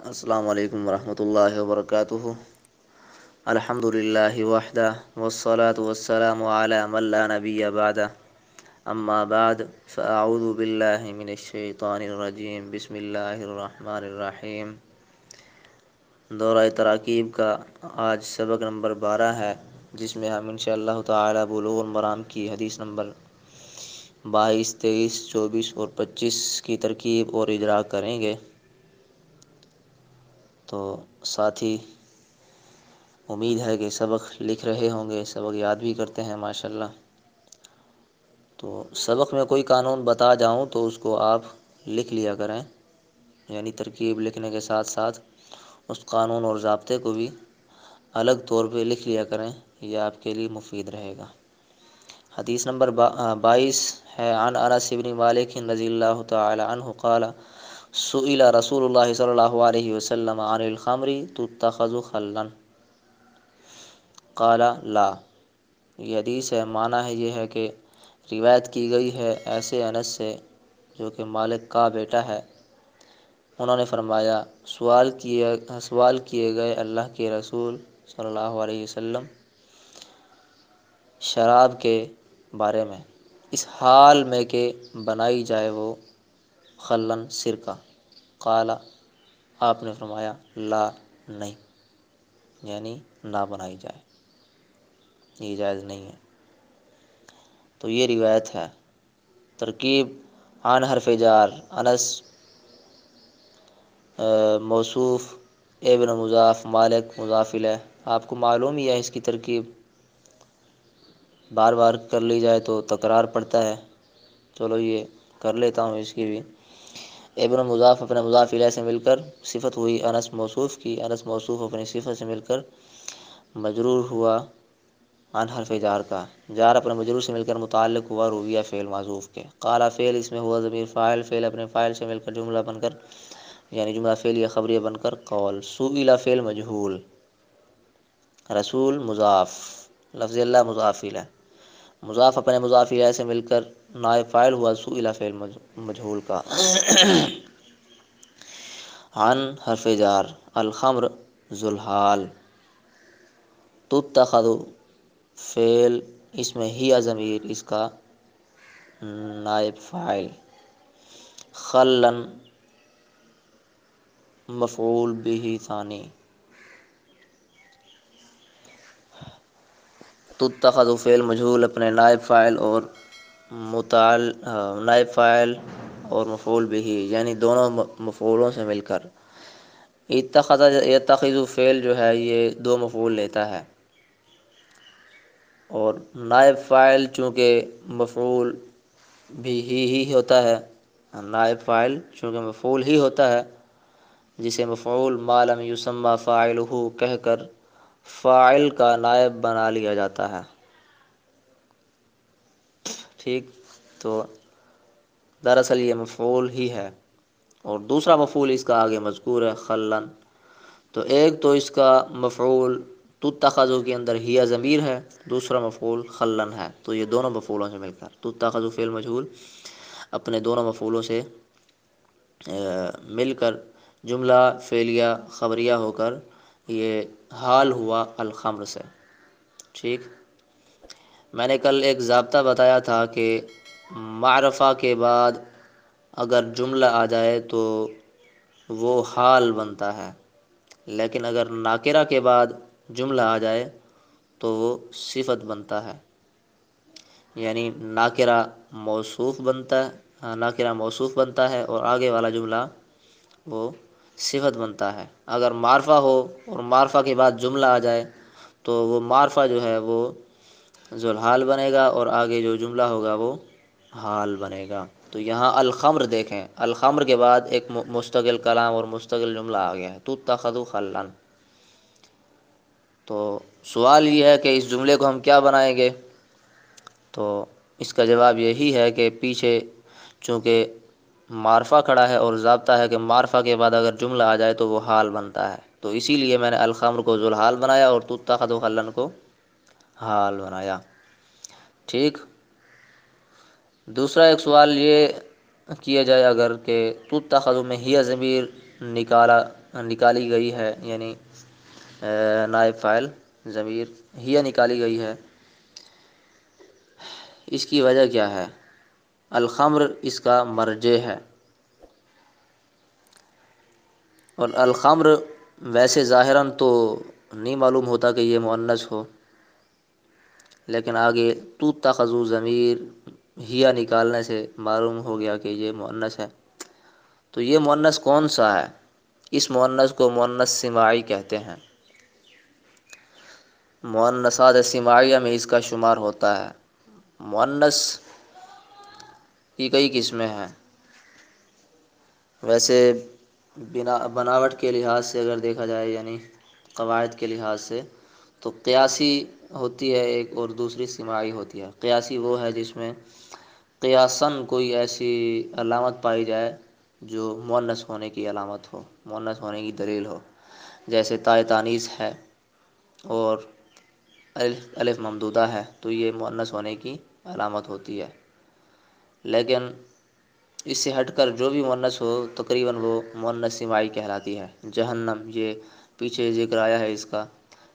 السلام علیکم ورحمۃ اللہ وبرکاتہ الحمد للہ وحدہ والصلاة والسلام علی من لا نبی بعدہ اما بعد فاعوذ باللہ من الشیطان الرجیم بسم اللہ الرحمن الرحیم دورہ تراکیب کا آج سبق نمبر 12 ہے، جس میں ہم انشاء اللہ تعالی بلوغ المرام کی حدیث نمبر 22، 23، 24 اور 25 کی ترکیب اور اجرا کریں گے۔ تو ساتھی امید ہے کہ سبق لکھ رہے ہوں گے، سبق یاد بھی کرتے ہیں ماشاءاللہ۔ تو سبق میں کوئی قانون بتا جاؤں تو اس کو آپ لکھ لیا کریں، یعنی ترکیب لکھنے کے ساتھ ساتھ اس قانون اور ضابطے کو بھی الگ طور پہ لکھ لیا کریں، یہ آپ کے لیے مفید رہے گا۔ حدیث نمبر 22 ہے، عن انس بن مالک رضی اللہ تعالی عنہ قال سئل رسول اللہ صلی اللہ علیہ وسلم عن الخمر تتخذ خلا قال لا۔ یہ حدیث ہے، معنی ہے یہ ہے کہ روایت کی گئی ہے ایسے انس سے جو کہ مالک کا بیٹا ہے۔ انہوں نے فرمایا، سوال کیے گئے اللہ کے رسول صلی اللہ علیہ وسلم شراب کے بارے میں، اس حال میں کہ بنائی جائے وہ خلن سرکہ۔ قال، آپ نے فرمایا، لا، نہیں، یعنی نہ بنائی جائے، یہ جائز نہیں ہے۔ تو یہ روایت ہے۔ ترکیب عن حرف جار، انس موصوف، ابن مضاف، مالک مضاف الیہ۔ آپ کو معلوم ہی ہے اس کی ترکیب، بار بار کر لی جائے تو تکرار پڑتا ہے، چلو یہ کر لیتا ہوں اس کی بھی۔ ابن مضاف اپنے مضاف الیہ سے مل کر صفت ہوئی انس موصوف کی، انس موصوف اپنی صفت سے مل کر مجرور ہوا عن حرف جار کا، جار اپنے مجرور سے مل کر متعلق ہوا رویہ فعل معذوف کے۔ قال فعل اس میں ہوا ضمیر فاعل، فعل اپنے فاعل سے مل کر جملہ بن کر، یعنی جملہ فعلیہ خبریہ بن کر قول۔ سئل فعل مجہول، رسول مضاف، لفظ اللہ مضاف الیہ، مضاف اپنے مضاف الیہ سے مل کر نائب فاعل ہوا سئل فعل مجہول کا۔ عن حرف جار، الخمر ذوالحال، تتخذ فعل اس میں ہی ضمیر اس کا نائب فاعل، خلن مفعول به ثانی، تتخذ فعل مجہول اپنے نائب فاعل اور نائب فاعل اور مفعول به یعنی دونوں مفعولوں سے مل کر۔ اتخذ یتخذ فعل جو ہے یہ دو مفعول لیتا ہے، اور نائب فاعل چونکہ مفعول بھی ہی ہوتا ہے، نائب فاعل چونکہ مفعول ہی ہوتا ہے، جسے مفعول ما لم یسمى فاعلہ کہہ کر فاعل کا نائب بنا لیا جاتا ہے۔ ٹھیک، تو دراصل یہ مفعول ہی ہے، اور دوسرا مفعول اس کا آگے مذکور ہے خلن۔ تو ایک تو اس کا مفعول تتخذ کے اندر ہی ضمیر ہے، دوسرا مفعول خلن ہے، تو یہ دونوں مفعولوں سے مل کر تتخذ فعل مجہول اپنے دونوں مفعولوں سے مل کر جملہ فعلیہ خبریہ ہو کر یہ حال ہوا الخمر سے۔ ٹھیک، میں نے کل ایک ضابطہ بتایا تھا کہ معرفہ کے بعد اگر جملہ آ جائے تو وہ حال بنتا ہے، لیکن اگر ناکرہ کے بعد جملہ آ جائے تو وہ صفت بنتا ہے، یعنی ناکرہ موصوف بنتا ہے، ناکرہ موصوف بنتا ہے اور آگے والا جملہ وہ صفت بنتا ہے۔ اگر معرفہ ہو اور معرفہ کے بعد جملہ آ جائے تو وہ معرفہ جو ہے وہ ذوالحال بنے گا اور آگے جو جملہ ہوگا وہ حال بنے گا۔ تو یہاں الخمر دیکھیں، الخمر کے بعد ایک مستقل کلام اور مستقل جملہ آ گیا ہے، تتخذ خلن۔ تو سوال یہ ہے کہ اس جملے کو ہم کیا بنائیں گے؟ تو اس کا جواب یہی ہے کہ پیچھے چونکہ معرفہ کھڑا ہے اور ضابطہ ہے کہ معرفہ کے بعد اگر جملہ آ جائے تو وہ حال بنتا ہے، تو اسی لیے میں نے الخمر کو ذوالحال بنایا اور تتخذ خلن کو حال بنایا۔ ٹھیک، دوسرا ایک سوال یہ کیا جائے اگر کہ تتخذ میں ہی ضمیر نکالی گئی ہے، یعنی نائب فاعل ضمیر ہی نکالی گئی ہے، اس کی وجہ کیا ہے؟ الخمر اس کا مرجع ہے، اور الخمر ویسے ظاہراً تو نہیں معلوم ہوتا کہ یہ مؤنث ہو، لیکن آگے تو تخذو ضمیر ہیا نکالنے سے معلوم ہو گیا کہ یہ مؤنث ہے۔ تو یہ مؤنث کون سا ہے؟ اس مؤنث کو مؤنث سماعی کہتے ہیں، مؤنثات سماعیہ میں اس کا شمار ہوتا ہے۔ مؤنث کی کئی قسمیں ہیں، ویسے بناوٹ کے لحاظ سے اگر دیکھا جائے، یعنی قواعد کے لحاظ سے، تو قیاسی ہوتی ہے ایک، اور دوسری سماعی ہوتی ہے۔ قیاسی وہ ہے جس میں قیاساً کوئی ایسی علامت پائی جائے جو مؤنث ہونے کی علامت ہو، مؤنث ہونے کی دلیل ہو، جیسے تائے تانیث ہے اور الف ممدودہ ہے، تو یہ مؤنث ہونے کی علامت ہوتی ہے۔ لیکن اس سے ہٹ کر جو بھی مؤنث ہو تقریباً وہ مؤنث سماعی کہلاتی ہے۔ جہنم، یہ پیچھے ذکر آیا ہے اس کا،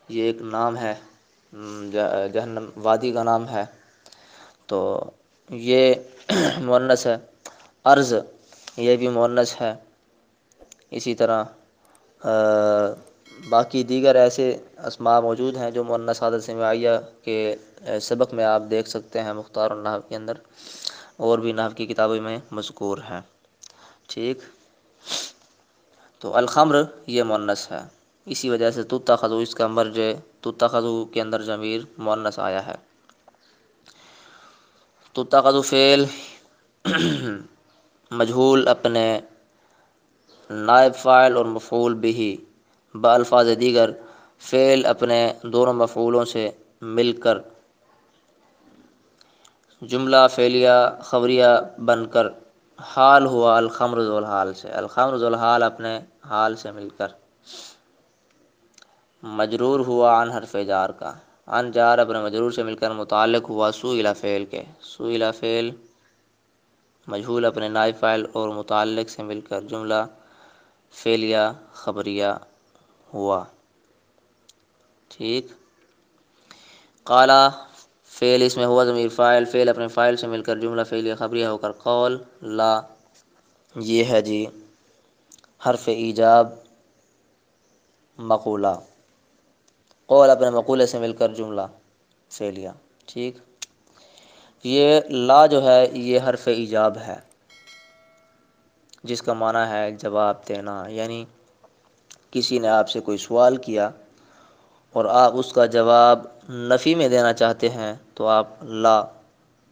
یہ ایک نام ہے، جہنم وادی کا نام ہے، تو یہ مؤنث ہے۔ ارض، یہ بھی مؤنث ہے۔ اسی طرح باقی دیگر ایسے اسماء موجود ہیں جو مؤنثات سماعیہ کے سبق میں آپ دیکھ سکتے ہیں مختار النحو کے اندر، اور بھی نحو کی کتابوں میں مذکور ہیں۔ ٹھیک، تو الخمر یہ مؤنث ہے، اسی وجہ سے تتخذ اس کا مرجع تتخذ کے اندر ضمیر مؤنث آیا ہے۔ تتخذ فعل مجہول اپنے نائب فاعل اور مفعول بہ بالفاظ دیگر، فعل اپنے دونوں مفعولوں سے مل کر جملہ فعلیہ خبریہ بن کر حال ہوا الخمر ذو الحال سے، الخمر ذو الحال اپنے حال سے مل کر مجرور ہوا عن حرف جار کا، عن جار اپنے مجرور سے مل کر متعلق ہوا سئل فعل کے، سئل فعل مجہول اپنے نائب فاعل اور متعلق سے مل کر جملہ فعلیہ خبریہ ہوا۔ ٹھیک، قالا فعل اس میں ہوا ضمیر فاعل، فعل اپنے فاعل سے مل کر جملہ فعلیہ خبریہ ہو کر قول لا، یہ ہے جی حرف ایجاب مقولہ، قول اپنے مقولے سے مل کر جملہ فعلیہ۔ ٹھیک، یہ لا جو ہے یہ حرف ایجاب ہے، جس کا معنی ہے جواب دینا، یعنی کسی نے آپ سے کوئی سوال کیا اور آپ اس کا جواب نفی میں دینا چاہتے ہیں تو آپ لا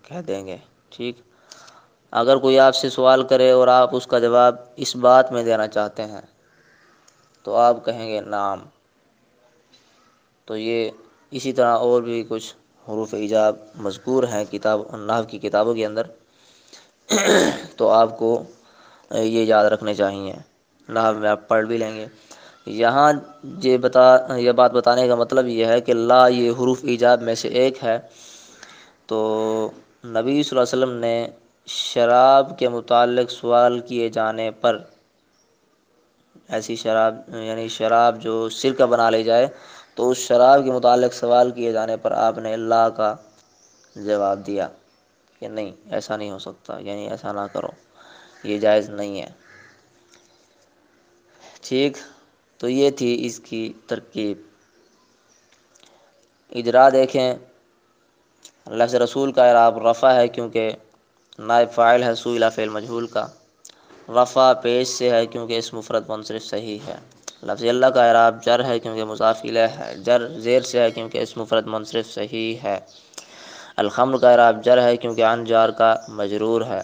کہہ دیں گے۔ ٹھیک، اگر کوئی آپ سے سوال کرے اور آپ اس کا جواب اس بات میں دینا چاہتے ہیں تو آپ کہیں گے نعم۔ تو یہ اسی طرح اور بھی کچھ حروف ایجاب مذکور ہیں کتاب نحو کی کتابوں کے اندر، تو آپ کو یہ یاد رکھنے چاہیے، نحو میں آپ پڑھ بھی لیں گے۔ یہاں یہ بات بتانے کا مطلب یہ ہے کہ لا یہ حروف ایجاب میں سے ایک ہے۔ تو نبی صلی اللہ علیہ وسلم نے شراب کے متعلق سوال کیے جانے پر، ایسی شراب یعنی شراب جو سرکہ بنا لی جائے، تو اس شراب کے متعلق سوال کیے جانے پر آپ نے لا کا جواب دیا کہ نہیں، ایسا نہیں ہو سکتا، یعنی ایسا نہ کرو، یہ جائز نہیں ہے۔ ٹھیک، تو یہ تھی اس کی ترکیب۔ اجرا دیکھیں، لفظ رسول کا اعراب رفع ہے کیونکہ نائب فاعل ہے سئل فعل مجہول کا، رفع پیش سے ہے کیونکہ اسم مفرد منصرف صحیح ہے۔ لفظ اللہ کا اعراب جر ہے کیونکہ مضاف الیہ ہے، جر زیر سے ہے کیونکہ اسم مفرد منصرف صحیح ہے۔ الخمر کا اعراب جر ہے کیونکہ عن جار کا مجرور ہے،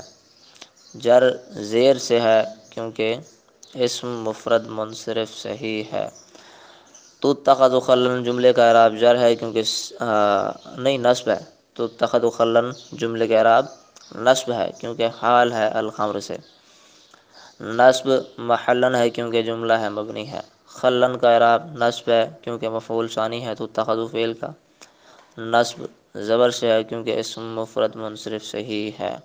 جر زیر سے ہے کیونکہ اسم مفرد منصرف صحیح ہے۔ تتخذ خلًا جملے کا اعراب جر ہے کیونکہ نہیں نصب ہے، تتخذ خلًا جملے کا اعراب نصب ہے کیونکہ حال ہے الخمر سے، نصب محلاً ہے کیونکہ جملہ ہے مبنی ہے۔ خلًا کا اعراب نصب ہے کیونکہ مفعول ثانی ہے تتخذ فعل کا، نصب زبر سے ہے کیونکہ اسم مفرد منصرف صحیح ہے۔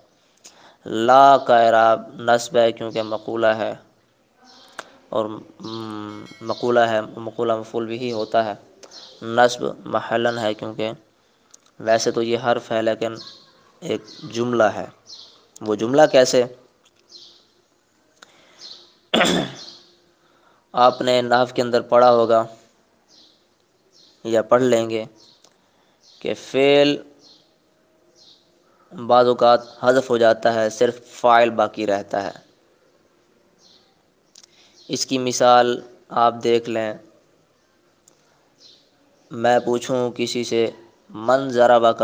لا کا اعراب نصب ہے کیونکہ مقولہ ہے، اور مقولہ ہے، مقولہ مفعول بھی ہوتا ہے، نصب محلاً ہے کیونکہ ویسے تو یہ حرف ہے لیکن ایک جملہ ہے۔ وہ جملہ کیسے؟ آپ نے نحو کے اندر پڑھا ہوگا یا پڑھ لیں گے کہ فعل بعض اوقات حذف ہو جاتا ہے، صرف فاعل باقی رہتا ہے۔ اس کی مثال آپ دیکھ لیں، میں پوچھوں کسی سے من ضربک،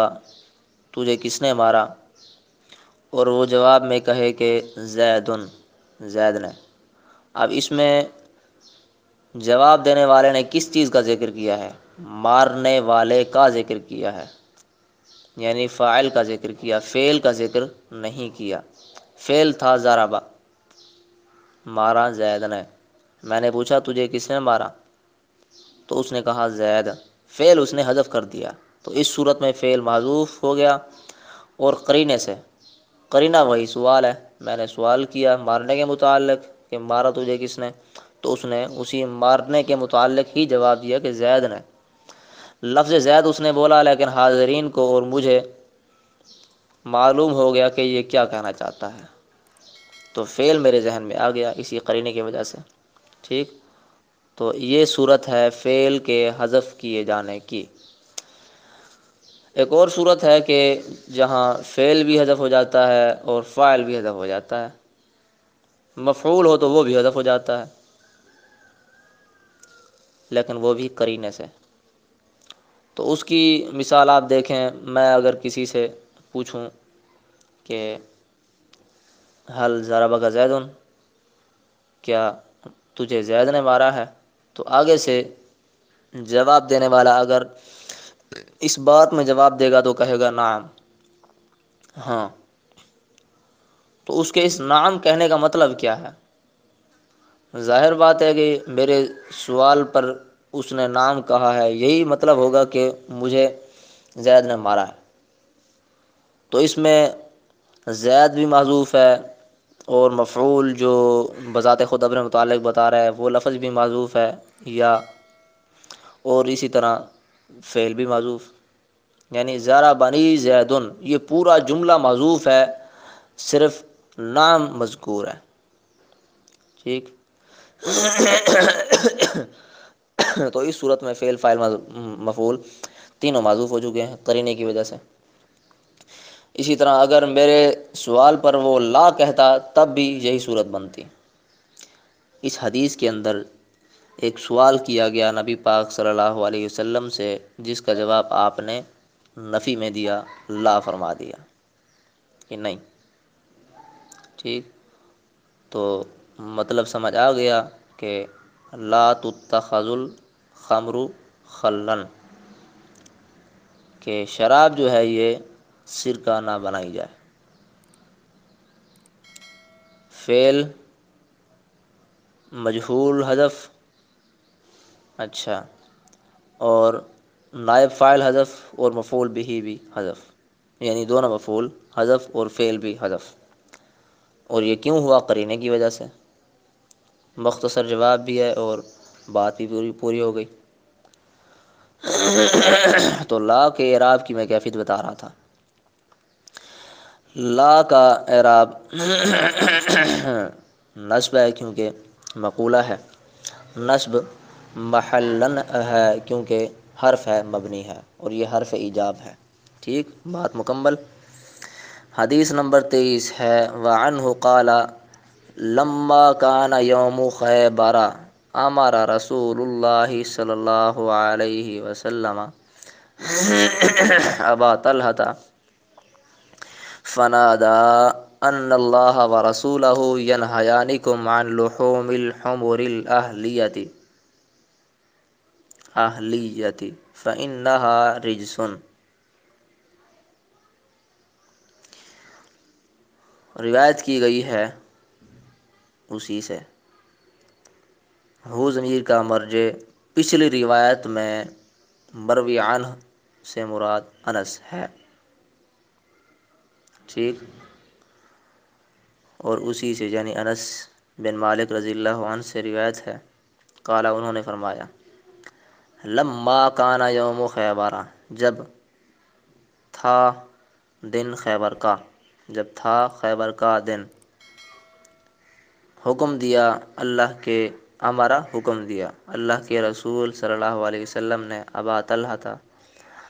تجھے کس نے مارا، اور وہ جواب میں کہے کہ زید، زید نے۔ اب اس میں جواب دینے والے نے کس چیز کا ذکر کیا ہے؟ مارنے والے کا ذکر کیا ہے، یعنی فاعل کا ذکر کیا، فعل کا ذکر نہیں کیا۔ فعل تھا ضربہ، مارا زید نے۔ میں نے پوچھا تجھے کس نے مارا، تو اس نے کہا زید، فعل اس نے حذف کر دیا۔ تو اس صورت میں فعل محذوف ہو گیا، اور قرینے سے، قرینہ وہی سوال ہے، میں نے سوال کیا مارنے کے متعلق کہ مارا تجھے کس نے، تو اس نے اسی مارنے کے متعلق ہی جواب دیا کہ زید نے۔ لفظ زید اس نے بولا، لیکن حاضرین کو اور مجھے معلوم ہو گیا کہ یہ کیا کہنا چاہتا ہے، تو فعل میرے ذہن میں آ گیا اسی قرینے کی وجہ سے۔ ٹھیک، تو یہ صورت ہے فعل کے حذف کیے جانے کی۔ ایک اور صورت ہے کہ جہاں فعل بھی حذف ہو جاتا ہے اور فاعل بھی حذف ہو جاتا ہے، مفعول ہو تو وہ بھی حذف ہو جاتا ہے، لیکن وہ بھی قرینے سے۔ تو اس کی مثال آپ دیکھیں، میں اگر کسی سے پوچھوں کہ حل ضربک زید، کیا تجھے زید نے مارا ہے، تو آگے سے جواب دینے والا اگر اس بات میں جواب دے گا تو کہے گا نعم، ہاں۔ تو اس کے اس نعم کہنے کا مطلب کیا ہے؟ ظاہر بات ہے کہ میرے سوال پر اس نے نعم کہا ہے، یہی مطلب ہوگا کہ مجھے زید نے مارا ہے۔ تو اس میں زید بھی معذوف ہے، اور مفعول جو بذات خود اپنے متعلق بتا رہا ہے وہ لفظ بھی معذوف ہے، یا اور اسی طرح فعل بھی معذوف، یعنی ضربنی زیدن، یہ پورا جملہ معذوف ہے، صرف نام مذکور ہے۔ ٹھیک، تو اس صورت میں فعل، فاعل، مفعول تینوں معذوف ہو چکے ہیں قرینے کی وجہ سے۔ اسی طرح اگر میرے سوال پر وہ لا کہتا تب بھی یہی صورت بنتی۔ اس حدیث کے اندر ایک سوال کیا گیا نبی پاک صلی اللہ علیہ وسلم سے، جس کا جواب آپ نے نفی میں دیا، لا فرما دیا کہ نہیں۔ ٹھیک، تو مطلب سمجھ آ گیا کہ لا تتخذ الخمر خلاً، کہ شراب جو ہے یہ سرکہ نہ بنائی جائے۔ فعل مجہول حذف، اچھا، اور نائب فاعل حذف، اور مفعول بھی حذف، یعنی دونوں مفعول حذف اور فعل بھی حذف۔ اور یہ کیوں ہوا؟ قرینے کی وجہ سے۔ مختصر جواب بھی ہے اور بات بھی پوری پوری ہو گئی۔ تو لا کے اعراب کی میں کیفیت بتا رہا تھا۔ لا کا اعراب نصب ہے کیونکہ مقولہ ہے، نصب محلاً ہے کیونکہ حرف ہے، مبنی ہے، اور یہ حرف ایجاب ہے۔ ٹھیک، بات مکمل۔ حدیث نمبر 23 ہے، وعنہ قال لما کان یوم خیبر امر رسول اللہ صلی اللہ علیہ وسلم ابا طلحہ فنادى ان اللہ ورسولہ ینہیانکم عن لحوم الحمر اہلیۃ فإنہا رجس۔ روایت کی گئی ہے اسی سے، ہو ضمیر کا مرجع پچھلی روایت میں مروی عنہ سے مراد انس ہے۔ ٹھیک، اور اسی سے یعنی انس بن مالک رضی اللہ عنہ سے روایت ہے، قال انہوں نے فرمایا، لما کان یوم خیبر، جب تھا دن خیبر کا، جب تھا خیبر کا دن، حکم دیا اللہ کے، ہمارا حکم دیا اللہ کے رسول صلی اللہ علیہ وسلم نے ابا طلحہ تھا،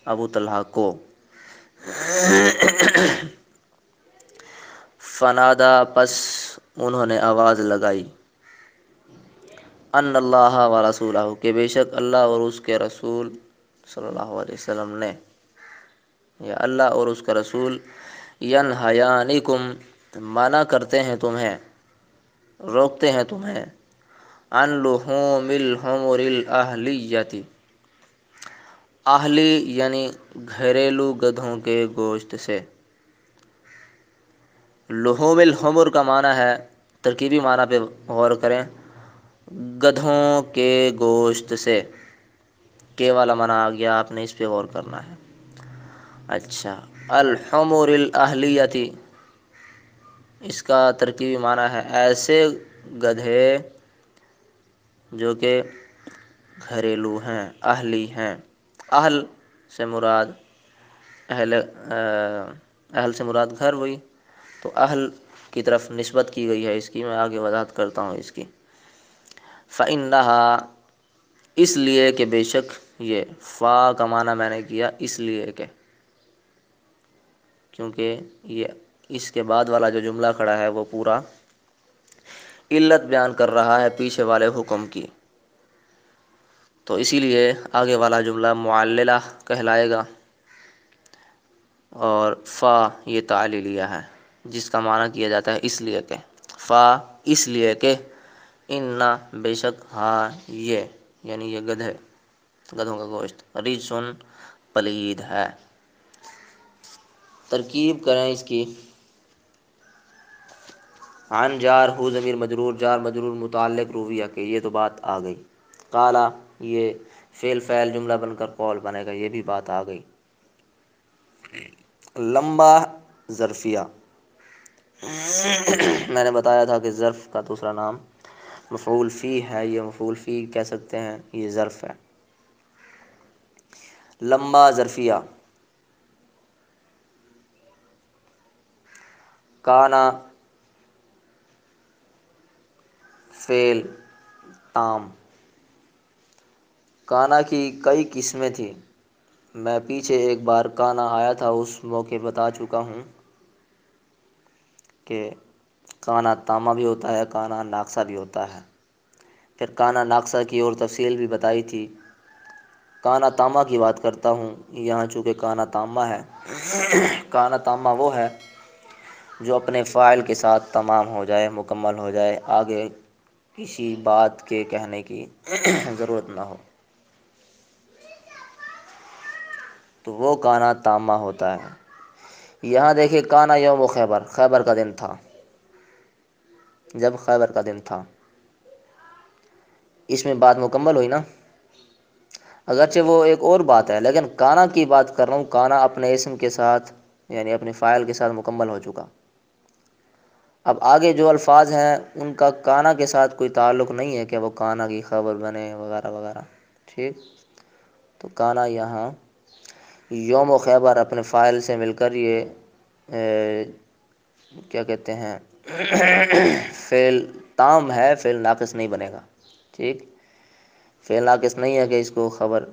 ابو طلحہ کو، فنادا، پس انہوں نے آواز لگائی، ان اللہ و رسولہ، کہ بے شک اللہ اور اس کے رسول صلی اللہ علیہ وسلم نے، یا اللہ اور اس کا رسول، ینہیانکم، منع کرتے ہیں تمہیں، روکتے ہیں تمہیں، عن لحوم الحمر الاہلیۃ، اہلی یعنی گھریلو گدھوں کے گوشت سے۔ لحوم الحمر کا معنی ہے، ترکیبی معنی پہ غور کریں، گدھوں کے گوشت سے، کے والا معنی آ گیا، آپ نے اس پہ غور کرنا ہے۔ اچھا، الحمر الاہلیۃ، اس کا ترکیبی معنی ہے ایسے گدھے جو کہ گھریلو ہیں، اہلی ہیں۔ اہل سے مراد اہل سے مراد گھر ہوئی، تو اہل کی طرف نسبت کی گئی ہے اس کی، میں آگے وضاحت کرتا ہوں اس کی۔ فَإِنَّهَا، اس لیے کہ بے شک یہ، فا کا معنی میں نے کیا اس لیے کہ، کیونکہ یہ اس کے بعد والا جو جملہ کھڑا ہے وہ پورا علت بیان کر رہا ہے پیچھے والے حکم کی، تو اسی لیے آگے والا جملہ معللہ کہلائے گا، اور فا یہ تعلیلیہ ہے جس کا معنی کیا جاتا ہے اس لیے کہ، فا اس لیے کہ، ان بے شک ہاں یہ، یعنی یہ گدھے، گدھوں کا گوشت، ریجسن پلید ہے۔ ترکیب کریں اس کی، عن جار ہو ضمیر مجرور، جار مجرور متعلق رویہ کے، یہ تو بات آ گئی۔ قالا، یہ فعل فاعل جملہ بن کر قول بنے گا، یہ بھی بات آ گئی۔ لمبا ظرفیہ، میں نے بتایا تھا کہ ظرف کا دوسرا نام مفعول فی ہے، یہ مفعول فی کہہ سکتے ہیں، یہ ظرف ہے۔ لمبا ظرفیہ، کانا فعل تام، کانا کی کئی قسمیں تھیں، میں پیچھے ایک بار کانا آیا تھا اس موقع بتا چکا ہوں کہ کانا تامہ بھی ہوتا ہے، کانا ناقصہ بھی ہوتا ہے، پھر کانا ناقصہ کی اور تفصیل بھی بتائی تھی۔ کانا تامہ کی بات کرتا ہوں یہاں، چونکہ کانا تامہ ہے۔ کانا تامہ وہ ہے جو اپنے فاعل کے ساتھ تمام ہو جائے، مکمل ہو جائے، آگے کسی بات کے کہنے کی ضرورت نہ ہو، تو وہ کانا تامہ ہوتا ہے۔ یہاں دیکھیں، کانا یوم خیبر، خیبر کا دن تھا، جب خیبر کا دن تھا، اس میں بات مکمل ہوئی نا، اگرچہ وہ ایک اور بات ہے، لیکن کانا کی بات کر رہا ہوں، کانا اپنے اسم کے ساتھ یعنی اپنے فاعل کے ساتھ مکمل ہو چکا۔ اب آگے جو الفاظ ہیں ان کا کانا کے ساتھ کوئی تعلق نہیں ہے کہ وہ کانا کی خبر بنے وغیرہ وغیرہ، ٹھیک؟ تو کانا یہاں یوم و خیبر اپنے فاعل سے مل کر یہ کیا کہتے ہیں، فعل تام ہے، فعل ناقص نہیں بنے گا، ٹھیک؟ فعل ناقص نہیں ہے کہ اس کو خبر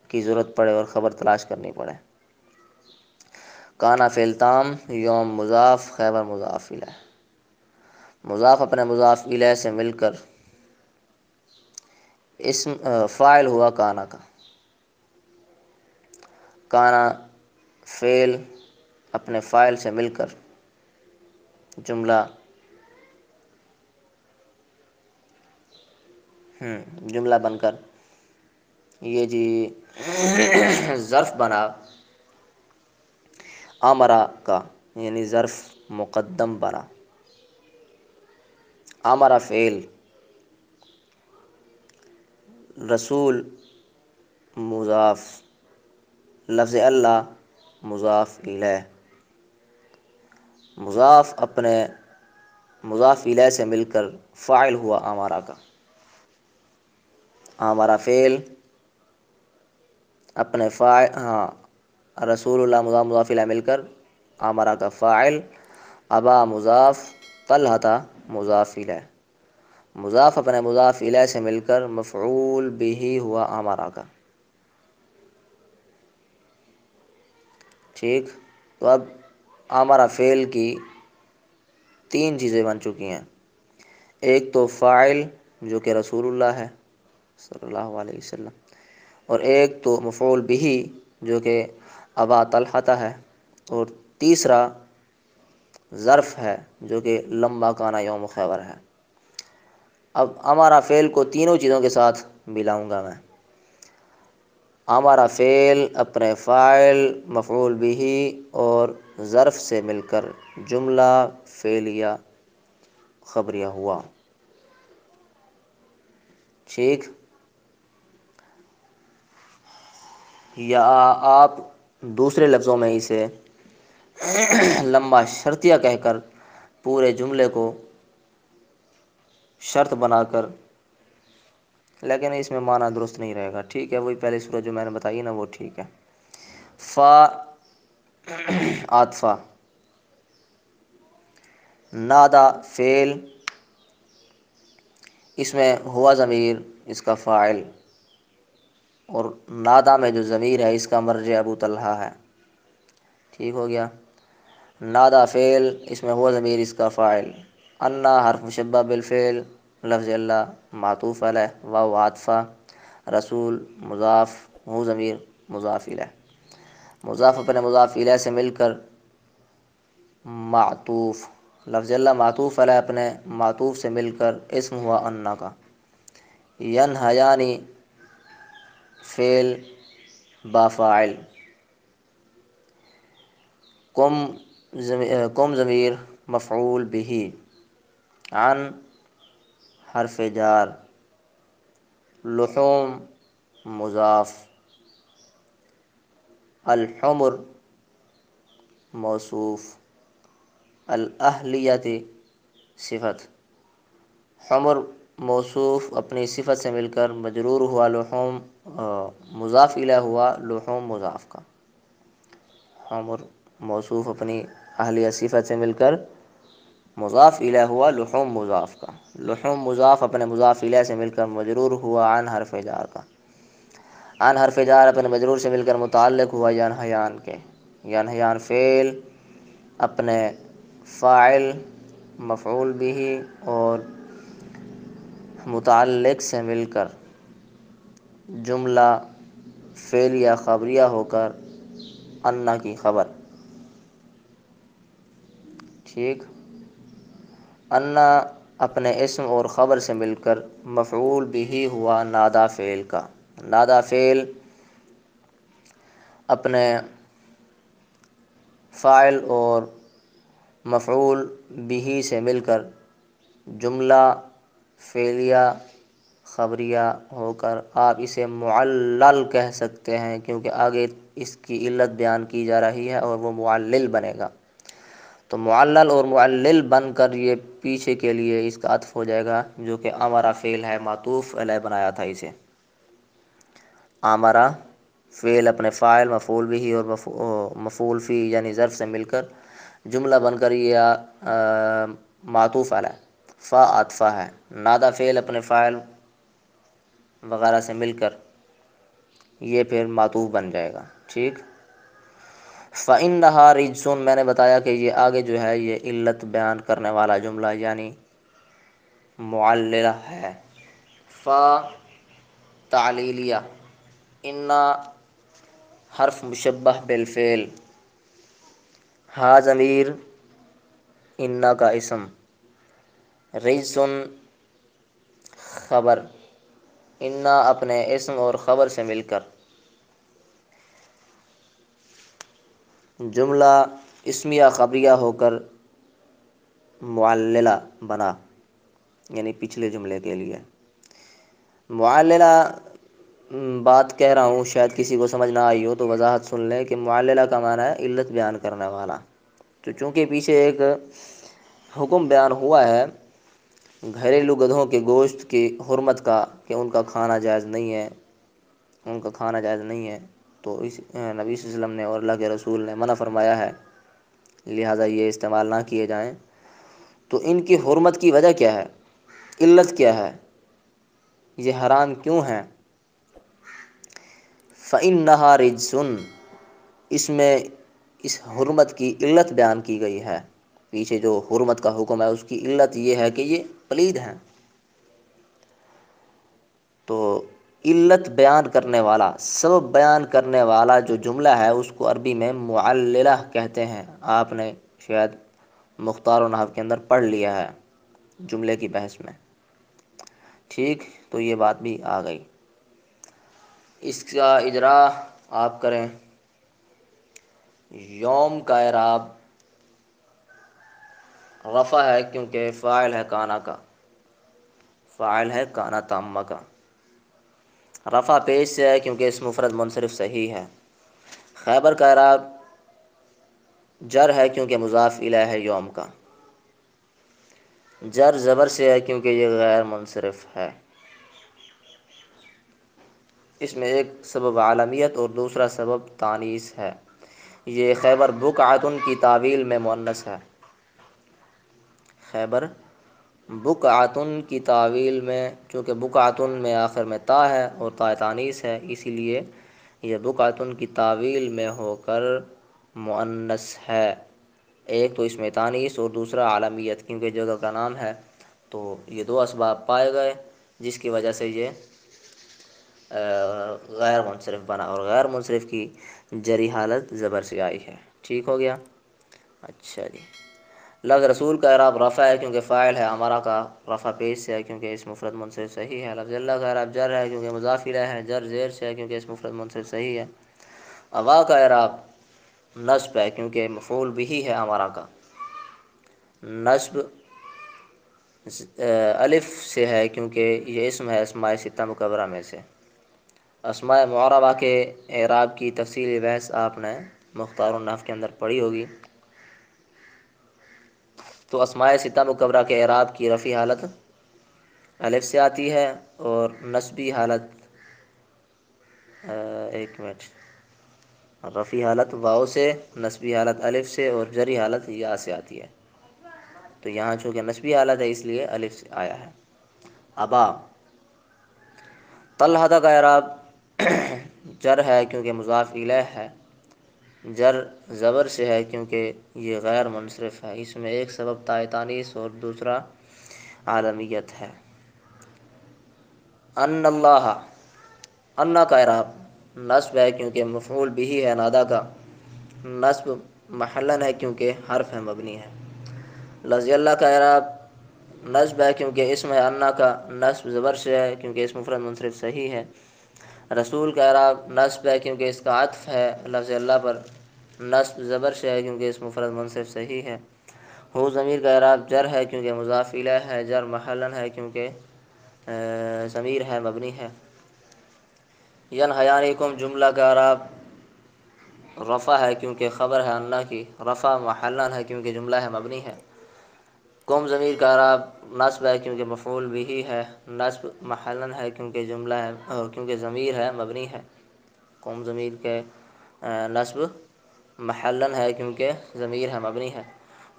کی ضرورت پڑے اور خبر تلاش کرنی پڑے۔ کانا فعل تام، یوم مضاف، خیبر مضاف الیہ، مضاف اپنے مضاف الیہ سے مل کر اسم فاعل ہوا کانا کا۔ کانا فعل اپنے فاعل سے مل کر جملہ جملہ بن کر یہ جی ظرف بنا امرا کا، یعنی ظرف مقدم بنا۔ امرا فعل، رسول مضاف، لفظ اللہ مضاف الیہ، مضاف اپنے مضاف الیہ سے مل کر فاعل ہوا آمارہ کا۔ آمارہ فعل اپنے فاعل، ہاں، رسول اللہ مضاف مضاف الیہ مل کر آمارہ کا فاعل، ابا مضاف، طلحہ مضاف الیہ، مضاف اپنے مضاف الیہ سے مل کر مفعول بھی ہوا آمارہ کا۔ ٹھیک، تو اب آمارہ فعل کی تین چیزیں بن چکی ہیں، ایک تو فاعل جو کہ رسول اللہ ہے صلی اللہ علیہ وسلم، اور ایک تو مفعول بھی جو کہ ابا طلحہ ہے، اور تیسرا ظرف ہے جو کہ لما کانا یوم خیبر ہے۔ اب ہمارا فعل کو تینوں چیزوں کے ساتھ ملاؤں گا میں۔ ہمارا فعل اپنے فاعل، مفعول بھی اور ظرف سے مل کر جملہ فعلیہ خبریہ ہوا۔ ٹھیک، یا آپ دوسرے لفظوں میں اسے لمبا شرطیہ کہہ کر پورے جملے کو شرط بنا کر، لیکن اس میں معنی درست نہیں رہے گا۔ ٹھیک ہے، وہی پہلی صورت جو میں نے بتائی نا وہ ٹھیک ہے۔ فا عاطفہ، نادا فعل، اس میں ہوا ضمیر اس کا فاعل، اور نادا میں جو ضمیر ہے اس کا مرجع ابو طلحہ ہے۔ ٹھیک ہو گیا، نادا فعل، اس میں ہوا ضمیر اس کا فاعل، انا حرف مشبہ بالفعل، لفظ اللہ معطوف علیہ، واو عاطفہ، رسول مضاف، ہو ضمیر مضاف الیہ، مضاف اپنے مضاف الیہ سے مل کر معطوف، لفظ اللہ معطوف علیہ اپنے معطوف سے مل کر اسم ہوا انا کا۔ ینہیانی فعل با فاعل، قم ضمیر مفعول بھی، عن حرف جار، لحوم مضاف، الحمر موصوف، الاہلیت صفت، حمر موصوف اپنی صفت سے مل کر مجرور ہوا، لحوم مضاف الیہ ہوا لحوم مضاف کا، حمر موصوف اپنی اہلیہ صفت سے مل کر مضاف الیہ ہوا لحوم مضاف کا، لحوم مضاف اپنے مضاف الیہ سے مل کر مجرور ہوا عن حرف جار کا، عن حرف جار اپنے مجرور سے مل کر متعلق ہوا ینہیان کے، ینہیان فعل اپنے فاعل، مفعول بھی اور متعلق سے مل کر جملہ فعلیہ خبریہ ہو کر انا کی خبر۔ ٹھیک، انا اپنے اسم اور خبر سے مل کر مفعول بھی ہوا نادا فعل کا، نادا فعل اپنے فاعل اور مفعول بھی سے مل کر جملہ فعلیہ خبریہ ہو کر، آپ اسے معلل کہہ سکتے ہیں کیونکہ آگے اس کی علت بیان کی جا رہی ہے اور وہ معلل بنے گا، تو معلل اور معلل بن کر یہ پیچھے کے لیے اس کا عطف ہو جائے گا جو کہ امرا فعل ہے، معطوف علیہ بنایا تھا اسے۔ امرا فعل اپنے فاعل، مفعول بھی اور مفعول فی یعنی ظرف سے مل کر جملہ بن کر یہ معطوف علیہ، فا عاطفہ ہے، نادا فعل اپنے فاعل وغیرہ سے مل کر یہ پھر معطوف بن جائے گا۔ ٹھیک، فَإِنَّهَا رِجْسٌ، میں نے بتایا کہ یہ آگے جو ہے یہ علت بیان کرنے والا جملہ یعنی معللہ ہے۔ فا تعلیلیہ، انا حرف مشبہ بالفعل، ہا ضمیر انا کا اسم، رجسن خبر، انا اپنے اسم اور خبر سے مل کر جملہ اسمیہ خبریہ ہو کر معللہ بنا، یعنی پچھلے جملے کے لیے معللہ بات کہہ رہا ہوں، شاید کسی کو سمجھ نہ آئی ہو تو وضاحت سن لیں کہ معللہ کا معنی ہے علت بیان کرنے والا، تو چونکہ پیچھے ایک حکم بیان ہوا ہے گھریلو گدھوں کے گوشت کی حرمت کا، کہ ان کا کھانا جائز نہیں ہے، ان کا کھانا جائز نہیں ہے، تو اس نبی صلی اللہ علیہ وسلم نے اور اللہ کے رسول نے منع فرمایا ہے، لہٰذا یہ استعمال نہ کیے جائیں۔ تو ان کی حرمت کی وجہ کیا ہے، علت کیا ہے، یہ حرام کیوں ہیں؟ فَإِنَّهَا رِجْسٌ، اس میں اس حرمت کی علت بیان کی گئی ہے، پیچھے جو حرمت کا حکم ہے اس کی علت یہ ہے کہ یہ پلید ہیں۔ تو علت بیان کرنے والا، سبب بیان کرنے والا جو جملہ ہے اس کو عربی میں معللہ کہتے ہیں۔ آپ نے شاید مختار و نحو کے اندر پڑھ لیا ہے جملے کی بحث میں، ٹھیک، تو یہ بات بھی آ گئی۔ اس کا اجرا آپ کریں۔ یوم کا اعراب رفع ہے کیونکہ فاعل ہے کانا کا، فاعل ہے کانا تامہ کا۔ رفع پیش سے ہے کیونکہ اس مفرد منصرف صحیح ہے۔ خیبر کا اعراب جر ہے کیونکہ مضاف الیہ ہے یوم کا۔ جر زبر سے ہے کیونکہ یہ غیر منصرف ہے۔ اس میں ایک سبب عالمیت اور دوسرا سبب تانیث ہے۔ یہ خیبر بقعۃ کی تعویل میں مؤنث ہے۔ خیبر بقعۃ کی تعویل میں، چونکہ بقعۃ میں آخر میں تا ہے اور تا تانیث ہے، اسی لیے یہ بقعۃ کی تعویل میں ہو کر مؤنث ہے۔ ایک تو اس میں تانیث اور دوسرا عالمیت، کیونکہ جگہ کا نام ہے، تو یہ دو اسباب پائے گئے جس کی وجہ سے یہ غیر منصرف بنا، اور غیر منصرف کی جری حالت زبر سے آئی ہے۔ ٹھیک ہو گیا؟ اچھا جی۔ لفظ رسول کا اعراب رفع ہے کیونکہ فاعل ہے امارہ کا، رفع پیش سے ہے کیونکہ اس مفرد منصرف صحیح ہے۔ لفظ اللہ کا اعراب جر ہے کیونکہ مضاف الیہ ہے، جر زیر سے ہے کیونکہ اس مفرد منصرف صحیح ہے۔ اوا کا اعراب نصب ہے کیونکہ مفعول بھی ہے امارہ کا، نصب الف سے ہے کیونکہ یہ اسم ہے اسماء ستہ مکبرہ میں سے۔ اسماء معربہ کے اعراب کی تفصیلی بحث آپ نے مختار النحو کے اندر پڑھی ہوگی۔ تو اسماء ستہ مکبرہ کے اعراب کی رفعی حالت الف سے آتی ہے، اور نصبی حالت ایک منٹ، رفعی حالت واو سے، نصبی حالت الف سے، اور جری حالت یا سے آتی ہے۔ تو یہاں چونکہ نصبی حالت ہے اس لیے الف سے آیا ہے۔ ابا طلحہ کا اعراب جر ہے کیونکہ مضاف الیہ ہے، جر زبر سے ہے کیونکہ یہ غیر منصرف ہے، اس میں ایک سبب تاء تانیث اور دوسرا عالمیت ہے۔ ان اللہ، انا کا اعراب نصب ہے کیونکہ مفعول بھی ہے نادا کا، نصب محلن ہے کیونکہ حرف ہے مبنی ہے۔ لفظ اللہ کا اعراب نصب ہے کیونکہ اسم ہے انا کا، نصب زبر سے ہے کیونکہ اس مفرد منصرف صحیح ہے۔ رسول کا اعراب نصب ہے کیونکہ اس کا عطف ہے لفظ اللہ پر، نصب زبر سے ہے کیونکہ اس مفرد منصرف صحیح ہے۔ ہو ضمیر کا اعراب جر ہے کیونکہ مضاف الیہ ہے، جر محلن ہے کیونکہ ضمیر ہے مبنی ہے۔ ینہیانکم جملہ کا اعراب رفع ہے کیونکہ خبر ہے انا کی، رفع محلن ہے کیونکہ جملہ ہے مبنی ہے۔ قوم ضمیر کا اعراب نصب ہے کیونکہ مفعول بھی ہے، نصب محلن ہے کیونکہ جملہ ہے کیونکہ ضمیر ہے مبنی ہے۔ قوم ضمیر کے نصب محلن ہے کیونکہ ضمیر ہے مبنی ہے۔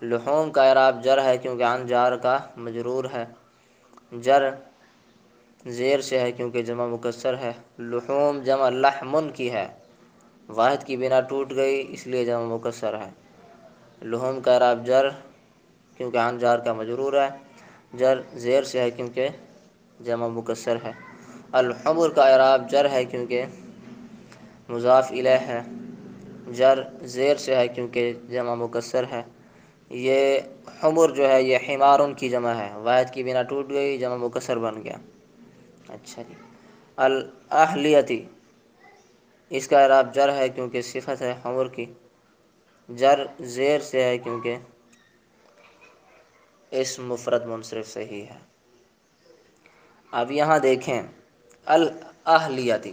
لحوم کا اعراب جر ہے کیونکہ عن جار کا مجرور ہے، جر زیر سے ہے کیونکہ جمع مکسر ہے۔ لحوم جمع لحمن کی ہے، واحد کی بنا ٹوٹ گئی اس لیے جمع مکسر ہے۔ لحوم کا اعراب جر کیونکہ عن جار کا مجرور ہے، جر زیر سے ہے کیونکہ جمع مکسر ہے۔ الحمر کا اعراب جر ہے کیونکہ مضاف الیہ ہے، جر زیر سے ہے کیونکہ جمع مکسر ہے۔ یہ حمر جو ہے یہ حمارن کی جمع ہے، واحد کی بنا ٹوٹ گئی جمع مکسر بن گیا۔ اچھا جی۔ الاہلیتی، اس کا اعراب جر ہے کیونکہ صفت ہے حمر کی، جر زیر سے ہے کیونکہ اس مفرد منصرف صحیح ہے۔ اب یہاں دیکھیں الاہلیتی،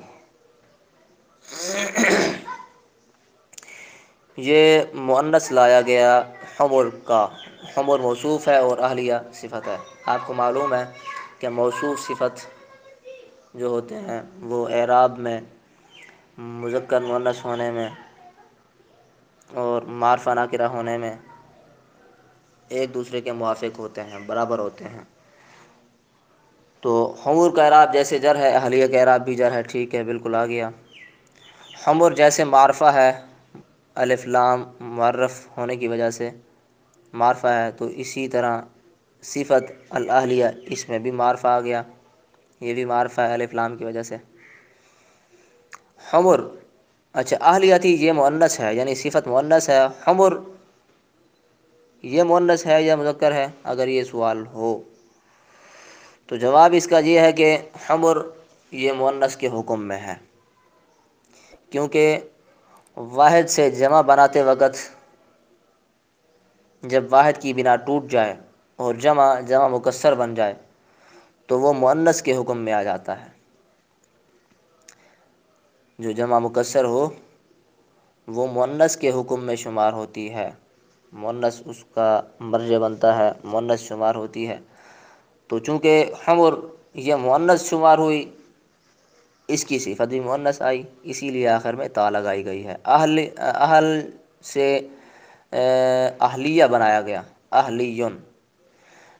یہ مؤنث لایا گیا حمر کا، حمر موصوف ہے اور اہلیہ صفت ہے۔ آپ کو معلوم ہے کہ موصوف صفت جو ہوتے ہیں وہ اعراب میں، مذکر مؤنث ہونے میں اور معرفہ ناکرہ ہونے میں ایک دوسرے کے موافق ہوتے ہیں، برابر ہوتے ہیں۔ تو حمر کا اعراب جیسے جر ہے، اہلیہ کا اعراب بھی جر ہے، ٹھیک ہے، بالکل آ گیا۔ حمر جیسے معرفہ ہے، الف لام معرف ہونے کی وجہ سے معرفہ ہے، تو اسی طرح صفت الاہلیہ اس میں بھی معرفہ آ گیا، یہ بھی معرفہ ہے الف لام کی وجہ سے۔ حمر، اچھا اہلیہ تھی یہ مؤنث ہے، یعنی صفت مؤنث ہے۔ حمر یہ مؤنث ہے یا مذکر ہے؟ اگر یہ سوال ہو تو جواب اس کا یہ ہے کہ حمر یہ مؤنث کے حکم میں ہے، کیونکہ واحد سے جمع بناتے وقت جب واحد کی بنا ٹوٹ جائے اور جمع مکسر بن جائے تو وہ مؤنث کے حکم میں آ جاتا ہے۔ جو جمع مکسر ہو وہ مؤنث کے حکم میں شمار ہوتی ہے، مؤنث اس کا مرجع بنتا ہے، مؤنث شمار ہوتی ہے۔ تو چونکہ حمر یہ مؤنث شمار ہوئی، اس کی صفت بھی مؤنث آئی، اسی لیے آخر میں تا لگائی گئی ہے۔ اہل سے اہلیہ بنایا گیا، اہلیون۔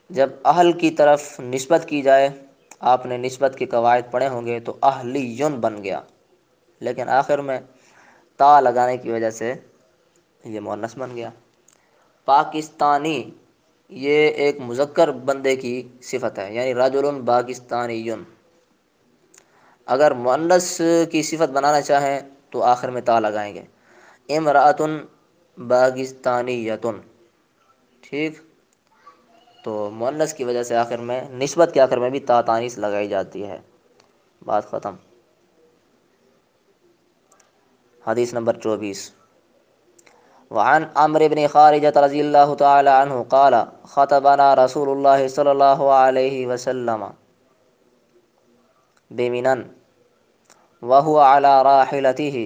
جب اہل کی طرف نسبت کی جائے، آپ نے نسبت کے قواعد پڑھے ہوں گے، تو اہلیون بن گیا، لیکن آخر میں تا لگانے کی وجہ سے یہ مؤنث بن گیا۔ پاکستانی یہ ایک مذکر بندے کی صفت ہے، یعنی رجل پاکستانی۔ اگر مؤنث کی صفت بنانا چاہیں تو آخر میں تا لگائیں گے، امرأۃ پاکستانیۃ، ٹھیک۔ تو مؤنث کی وجہ سے آخر میں نسبت کے آخر میں بھی تا تانیث لگائی جاتی ہے، بات ختم۔ حدیث نمبر 24، وعن عمرو بن خارجة رضی اللہ تعالی عنہ قال خطبنا رسول اللہ صلی اللہ علیہ وسلم بمنن وهو على راحلته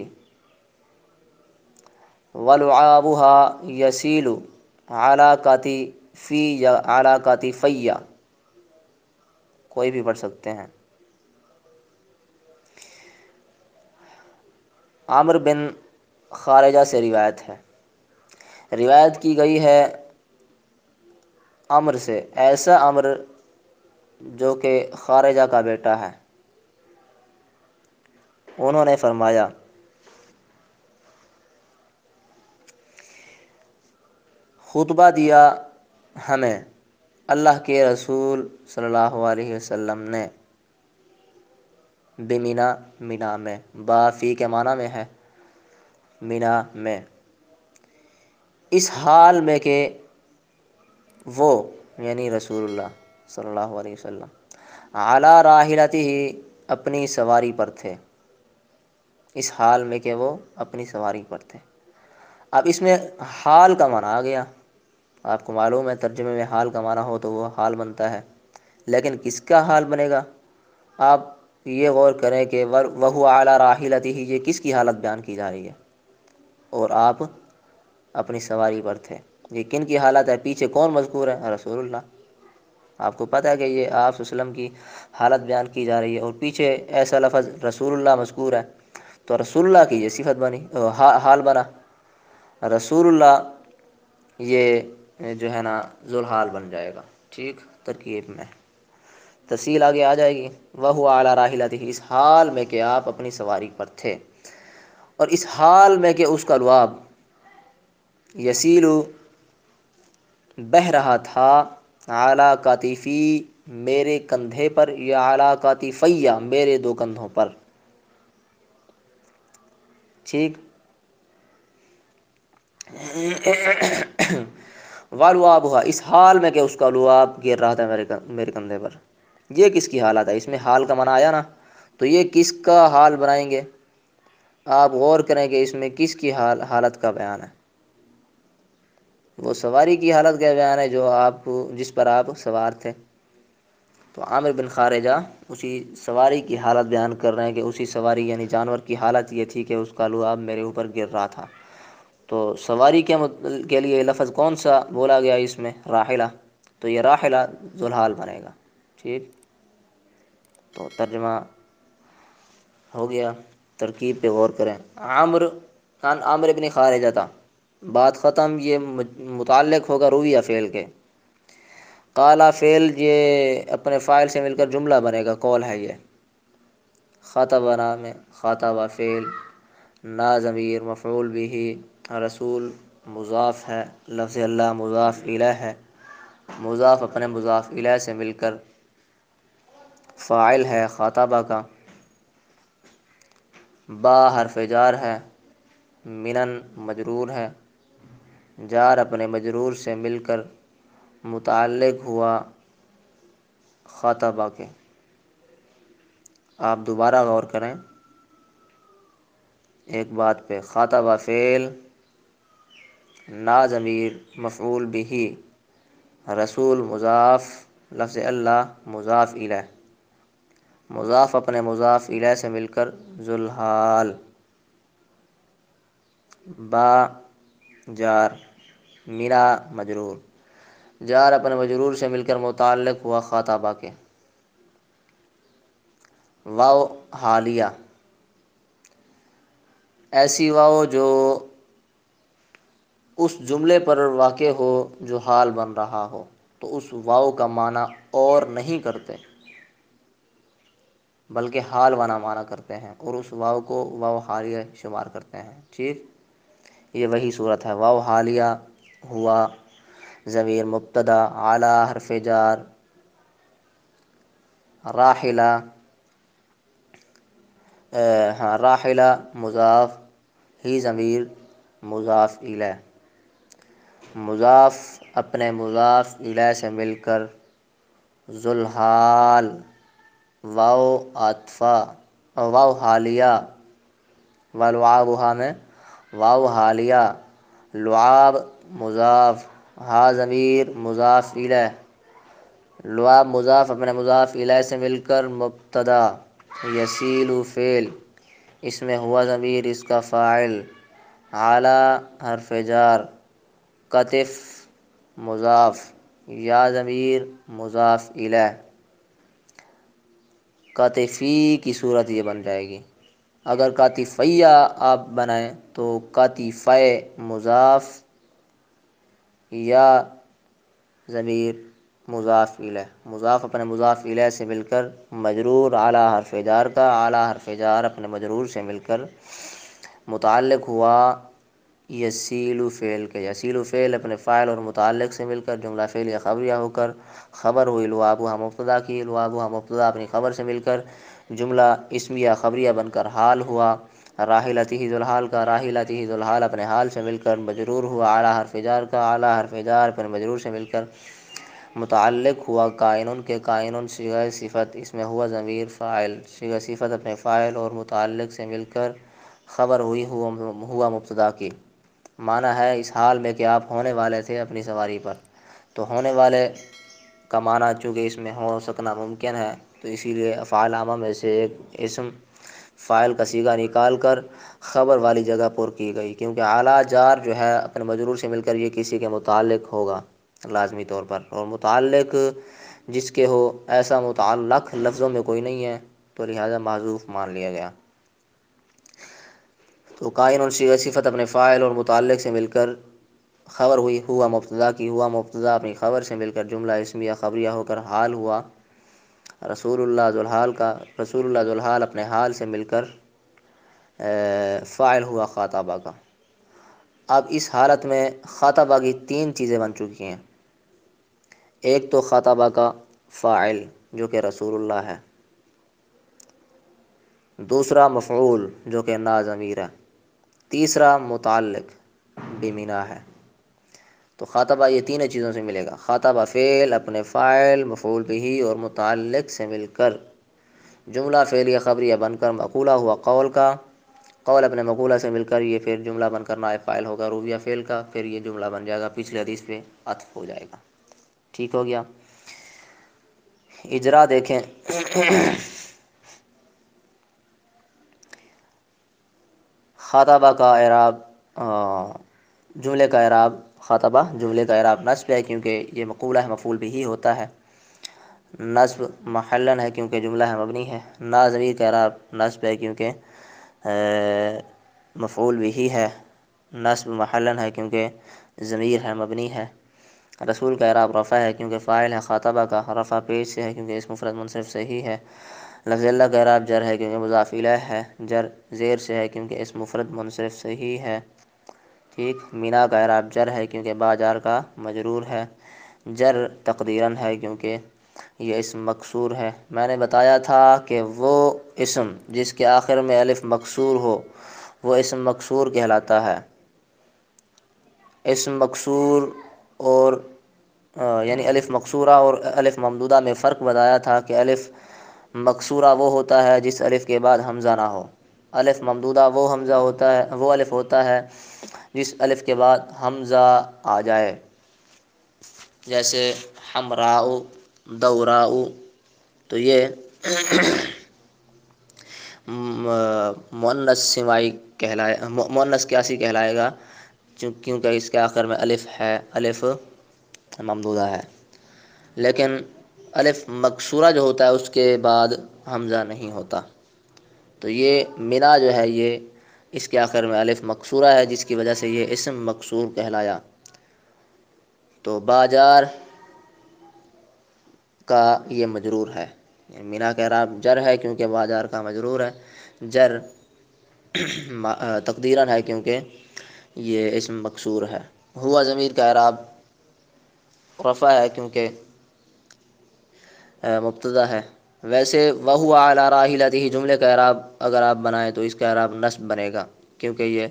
ولعابها يسيل على كتفي، کوئی بھی پڑھ سکتے ہیں۔ عمرو بن خارجہ سے روایت ہے، روایت کی گئی ہے عمرو سے، ایسا عمرو جو کہ خارجہ کا بیٹا ہے۔ انہوں نے فرمایا، خطبہ دیا ہمیں اللہ کے رسول صلی اللہ علیہ وسلم نے، بمنا، منا میں، با فی کے معنی میں ہے، منا میں، اس حال میں کہ وہ یعنی رسول اللہ صلی اللہ علیہ وسلم علی راحلتہ اپنی سواری پر تھے، اس حال میں کہ وہ اپنی سواری پر تھے۔ اب اس میں حال کا معنی آ گیا، آپ کو معلوم ہے ترجمے میں حال کا معنی ہو تو وہ حال بنتا ہے، لیکن کس کا حال بنے گا؟ آپ یہ غور کریں کہ وَهُوَ عَلَى رَاحِلَتِهِ یہ کس کی حالت بیان کی جا رہی ہے، اور آپ اپنی سواری پر تھے، یہ کن کی حالت ہے؟ پیچھے کون مذکور ہے؟ رسول اللہ۔ آپ کو پتہ ہے کہ یہ آپ صلی اللہ علیہ وسلم کی حالت بیان کی جا رہی ہے، اور پیچھے ایسا لفظ رسول اللہ مذکور ہے، تو رسول اللہ کی یہ صفت بنی، حال بنا۔ رسول اللہ یہ جو ہے نا ذوالحال بن جائے گا، ٹھیک، ترکیب میں تفصیل آگے آ جائے گی۔ وَهُوَ عَلَى رَاحِلَتِهِ اس حال میں کہ آپ اپنی سواری پر تھے، اور اس حال میں کہ اس کا لعاب یسیل بہہ رہا تھا، علی کتفی میرے کندھے پر، یا علی کتفی میرے دو کندھوں پر، ٹھیک۔ وَلُعَابُهَا اس حال میں کہ اس کا لعاب گر رہا تھا میرے کندھے پر۔ یہ کس کی حالت ہے؟ اس میں حال کا معنی آیا نا، تو یہ کس کا حال بنائیں گے؟ آپ غور کریں کہ اس میں کس کی حالت کا بیان ہے؟ وہ سواری کی حالت کا بیان ہے جس پر آپ سوار تھے۔ تو عامر بن خارجہ اسی سواری کی حالت بیان کر رہے ہیں کہ اسی سواری یعنی جانور کی حالت یہ تھی کہ اس کا لعاب میرے اوپر گر رہا تھا۔ تو سواری کے لیے لفظ کون سا بولا گیا اس میں؟ راحلہ، تو یہ راحلہ ذوالحال بنے گا، ٹھیک۔ تو ترجمہ ہو گیا، ترکیب پہ غور کریں۔ عامر بن خارجہ تھا، بات ختم، یہ متعلق ہوگا رویہ فعل کے۔ قالا فعل یہ اپنے فاعل سے مل کر جملہ بنے گا، قول ہے یہ۔ خاطب نام میں خاطب فعل، نا ضمیر مفعول بھی، رسول مضاف ہے، لفظ اللہ مضاف الیہ ہے، مضاف اپنے مضاف الیہ سے مل کر فاعل ہے خاطبہ کا، با حرف جار ہے، منن مجرور ہے، جار اپنے مجرور سے مل کر متعلق ہوا خاطبہ کے۔ آپ دوبارہ غور کریں ایک بات پہ، خاطبہ فعل، نا ضمیر مفعول بھی، رسول مضاف، لفظ اللہ مضاف الیہ، مضاف اپنے مضاف الیہ سے مل کر ذوالحال، با جار، مینا مجرور، جار اپنے مجرور سے مل کر متعلق ہوا خاطبہ کے۔ واو حالیہ، ایسی واو جو اس جملے پر واقع ہو جو حال بن رہا ہو، تو اس واو کا معنی اور نہیں کرتے بلکہ حال والا معنی کرتے ہیں، اور اس واو کو واو حالیہ شمار کرتے ہیں، ٹھیک۔ یہ وہی صورت ہے، واو حالیہ ہوا ضمیر مبتدا، اعلی حرف جار، راحلہ، ہاں راحلہ مضاف، ہی ضمیر مضاف الیہ، مضاف اپنے مضاف الیہ سے مل کر ذوالحال، واو عاطفہ، واو حالیہ، ولعابها میں واو حالیہ، لعاب مضاف، ہا ضمیر مضاف الیہ، لعاب مضاف اپنے مضاف الیہ سے مل کر مبتدا، یسیل فعل، اس میں ہوا ضمیر اس کا فاعل، اعلی حرف جار، قطف مضاف، یا ضمیر مضاف الیہ، قاطفی کی صورت یہ بن جائے گی۔ اگر قاطفیہ آپ بنائیں تو قاطفہ مضاف، یا ضمیر مضاف الیہ، مضاف اپنے مضاف الیہ سے مل کر مجرور، اعلی حرف جار کا، اعلی حرف جار اپنے مجرور سے مل کر متعلق ہوا یسیل فعل کے، یسیل فعل اپنے فاعل اور متعلق سے مل کر جملہ فعلیہ خبریہ ہو کر خبر ہوئی لعابها مبتدا کی، لعابها مبتدا اپنی خبر سے مل کر جملہ اسمیہ خبریہ بن کر حال ہوا راحلتہ ذوالحال کا، راحلتہ ذوالحال اپنے حال سے مل کر مجرور ہوا اعلی حرف جار کا، اعلی حرف جار پر مجرور سے مل کر متعلق ہوا کائنن کے، کائنن صیغہ صفت، اس میں ہوا ضمیر فاعل، صیغہ صفت اپنے فاعل اور متعلق سے مل کر خبر ہوئی ہوا مبتدا کی۔ معنی ہے اس حال میں کہ آپ ہونے والے تھے اپنی سواری پر، تو ہونے والے کا معنی چونکہ اس میں ہو سکنا ممکن ہے، تو اسی لیے افعال عامہ میں سے ایک اسم فاعل کا صیغہ نکال کر خبر والی جگہ پر کی گئی، کیونکہ اعلی جار جو ہے اپنے مجرور سے مل کر یہ کسی کے متعلق ہوگا لازمی طور پر، اور متعلق جس کے ہو ایسا متعلق لفظوں میں کوئی نہیں ہے، تو لہذا محذوف مان لیا گیا۔ تو قائن اور صیغہ صفت اپنے فاعل اور متعلق سے مل کر خبر ہوئی ہوا مبتدا کی، ہوا مبتدا اپنی خبر سے مل کر جملہ اسمیہ خبریہ ہو کر حال ہوا رسول اللہ ذوالحال کا، رسول اللہ ذوالحال اپنے حال سے مل کر فاعل ہوا خاطبہ کا۔ اب اس حالت میں خاطبہ کی تین چیزیں بن چکی ہیں، ایک تو خاطبہ کا فاعل جو کہ رسول اللہ ہے، دوسرا مفعول جو کہ نا ضمیر ہے، تیسرا متعلق بمنا ہے۔ تو خاطبہ یہ تینوں چیزوں سے ملے گا، خاطبہ فعل اپنے فاعل مفعول بھی اور متعلق سے مل کر جملہ فعلیہ خبریہ بن کر مقولہ ہوا قول کا، قول اپنے مقولہ سے مل کر یہ پھر جملہ بن کر نائب فاعل ہوگا رویہ فعل کا، پھر یہ جملہ بن جائے گا پچھلے حدیث پہ عطف ہو جائے گا، ٹھیک ہو گیا۔ اجرا دیکھیں خاطبہ کا اعراب جملے کا اعراب خطبہ جملے کا اعراب نصب ہے کیونکہ یہ مقولہ ہے، مفعول بھی ہوتا ہے۔ نصب محلن ہے کیونکہ جملہ ہے، مبنی ہے۔ نا ضمیر کا اعراب نصب ہے کیونکہ مفعول بھی ہے۔ نصب محلن ہے کیونکہ ضمیر ہے، مبنی ہے۔ رسول کا اعراب رفع ہے کیونکہ فاعل ہے خاطبہ کا، رفع پیش سے ہے کیونکہ اس مفرد منصرف سے ہی ہے۔ لفظ اللہ کا اعراب جر ہے کیونکہ مضاف الیہ ہے، جر زیر سے ہے کیونکہ اس مفرد منصرف سے ہی ہے۔ ٹھیک۔ مینا کا اعراب جر ہے کیونکہ با جار کا مجرور ہے، جر تقدیراً ہے کیونکہ یہ اسم مکسور ہے۔ میں نے بتایا تھا کہ وہ اسم جس کے آخر میں الف مکسور ہو وہ اسم مکسور کہلاتا ہے۔ اسم مکسور اور یعنی الف مقصورہ اور الف ممدودہ میں فرق بتایا تھا کہ الف مکسورہ وہ ہوتا ہے جس الف کے بعد حمزہ نہ ہو، الف ممدودہ وہ حمزہ ہوتا ہے، وہ الف ہوتا ہے جس الف کے بعد حمزہ آ جائے، جیسے حمراء، دوراء۔ تو یہ مؤنث سمائی کہلائے، مؤنث قیاسی کہلائے گا کیونکہ اس کے آخر میں الف ہے، الف ممدودہ ہے۔ لیکن الف مکسورہ جو ہوتا ہے اس کے بعد حمزہ نہیں ہوتا۔ تو یہ منا جو ہے یہ اس کے آخر میں الف مکسورہ ہے جس کی وجہ سے یہ اسم مکسور کہلایا۔ تو باجار کا یہ مجرور ہے، مینا کا اعراب جر ہے کیونکہ باجار کا مجرور ہے، جر تقدیراً ہے کیونکہ یہ اسم مکسور ہے۔ ہوا ضمیر کا اعراب رفع ہے کیونکہ مبتدا ہے۔ ویسے وَهُوَ عَلَىٰ رَاحِلَتِهِ جملے کا اعراب اگر آپ بنائیں تو اس کا اعراب نصب بنے گا کیونکہ یہ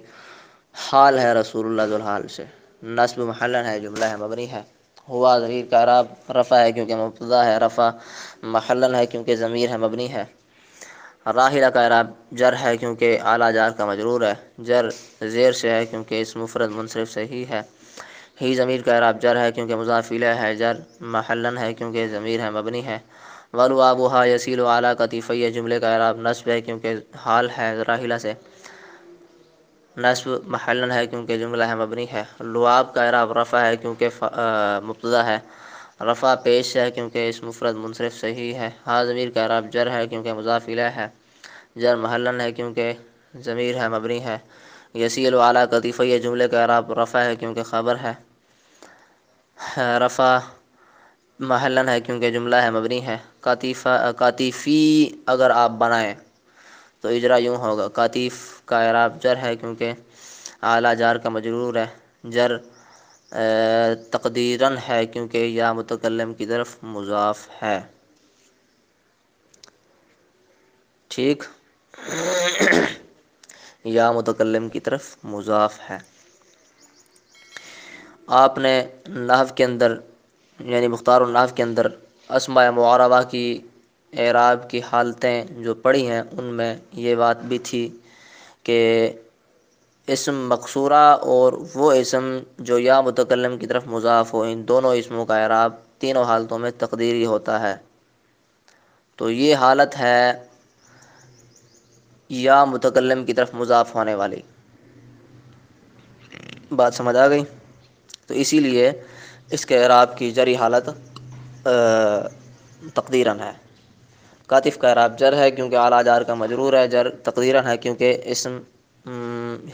حال ہے رسول اللہ ذو الحال سے، نصب محلن ہے، جملہ ہے، مبنی ہے۔ ہوا ضمیر کا اعراب رفع ہے کیونکہ مبتدا ہے، رفع محلن ہے کیونکہ ضمیر ہے، مبنی ہے۔ راحلہ کا اعراب جر ہے کیونکہ اعلیٰ جار کا مجرور ہے، جر زیر سے ہے کیونکہ اس مفرد منصرف سے ہی ہے۔ ہی ضمیر کا اعراب جر ہے کیونکہ مضاف الیہ ہے، جر محلن ہے کیونکہ ضمیر ہے، مبنی ہے۔ وَلُعَابُهَا يَسِيلُ عَلَىٰ كَتِفَيْهِ جملے کا اعراب نصب ہے کیونکہ حال ہے راحلہ سے، نصب محلن ہے کیونکہ جملہ ہے، مبنی ہے۔ لعاب کا اعراب رفع ہے کیونکہ مبتدا ہے، رفع پیش ہے کیونکہ اس مفرد منصرف سے ہی ہے۔ ہا ضمیر کا اعراب جر ہے کیونکہ مضاف الیہ ہے، جر محلن ہے کیونکہ ضمیر ہے، مبنی ہے۔ یسیل علی کتفیہ جملے کا اعراب رفع ہے کیونکہ خبر ہے، رفع محلن ہے کیونکہ جملہ ہے، مبنی ہے۔ کاتفی اگر آپ بنائیں تو اجرا یوں ہوگا، کاتف کا اعراب جر ہے کیونکہ اعلیٰ جار کا مجرور ہے، جر تقدیراً ہے کیونکہ یا متکلم کی طرف مضاف ہے۔ ٹھیک، یا متکلم کی طرف مضاف ہے۔ آپ نے نحو کے اندر یعنی مختار النحو کے اندر اسماء معربہ کی اعراب کی حالتیں جو پڑھی ہیں ان میں یہ بات بھی تھی کہ اسم مقصورہ اور وہ اسم جو یا متکلم کی طرف مضاف ہو، ان دونوں اسموں کا اعراب تینوں حالتوں میں تقدیری ہوتا ہے۔ تو یہ حالت ہے یا متکلم کی طرف مضاف ہونے والی، بات سمجھ آ گئی؟ تو اسی لیے اس کے اعراب کی جری حالت تقدیراً ہے۔ کاتف کا اعراب جر ہے کیونکہ اعلیٰ جار کا مجرور ہے، جر تقدیراً ہے کیونکہ اسم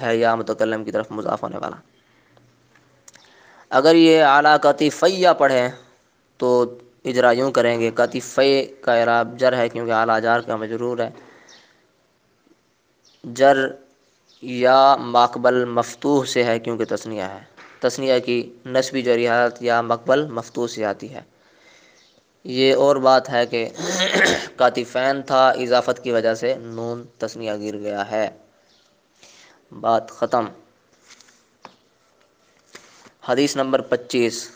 ہے یا متکلم کی طرف مضاف ہونے والا۔ اگر یہ اعلیٰ کاتفیہ پڑھیں تو اجرا یوں کریں گے، کاتفی کا اعراب جر ہے کیونکہ اعلیٰ جار کا مجرور ہے، جر یا ماقبل مفتوح سے ہے کیونکہ تثنیہ ہے، تثنیہ کی نسبی جری حالت یا مقبل مفتوح سے آتی ہے۔ یہ اور بات ہے کہ کاتفین تھا، اضافت کی وجہ سے نون تثنیہ گر گیا ہے، بات ختم۔ حدیث نمبر 25،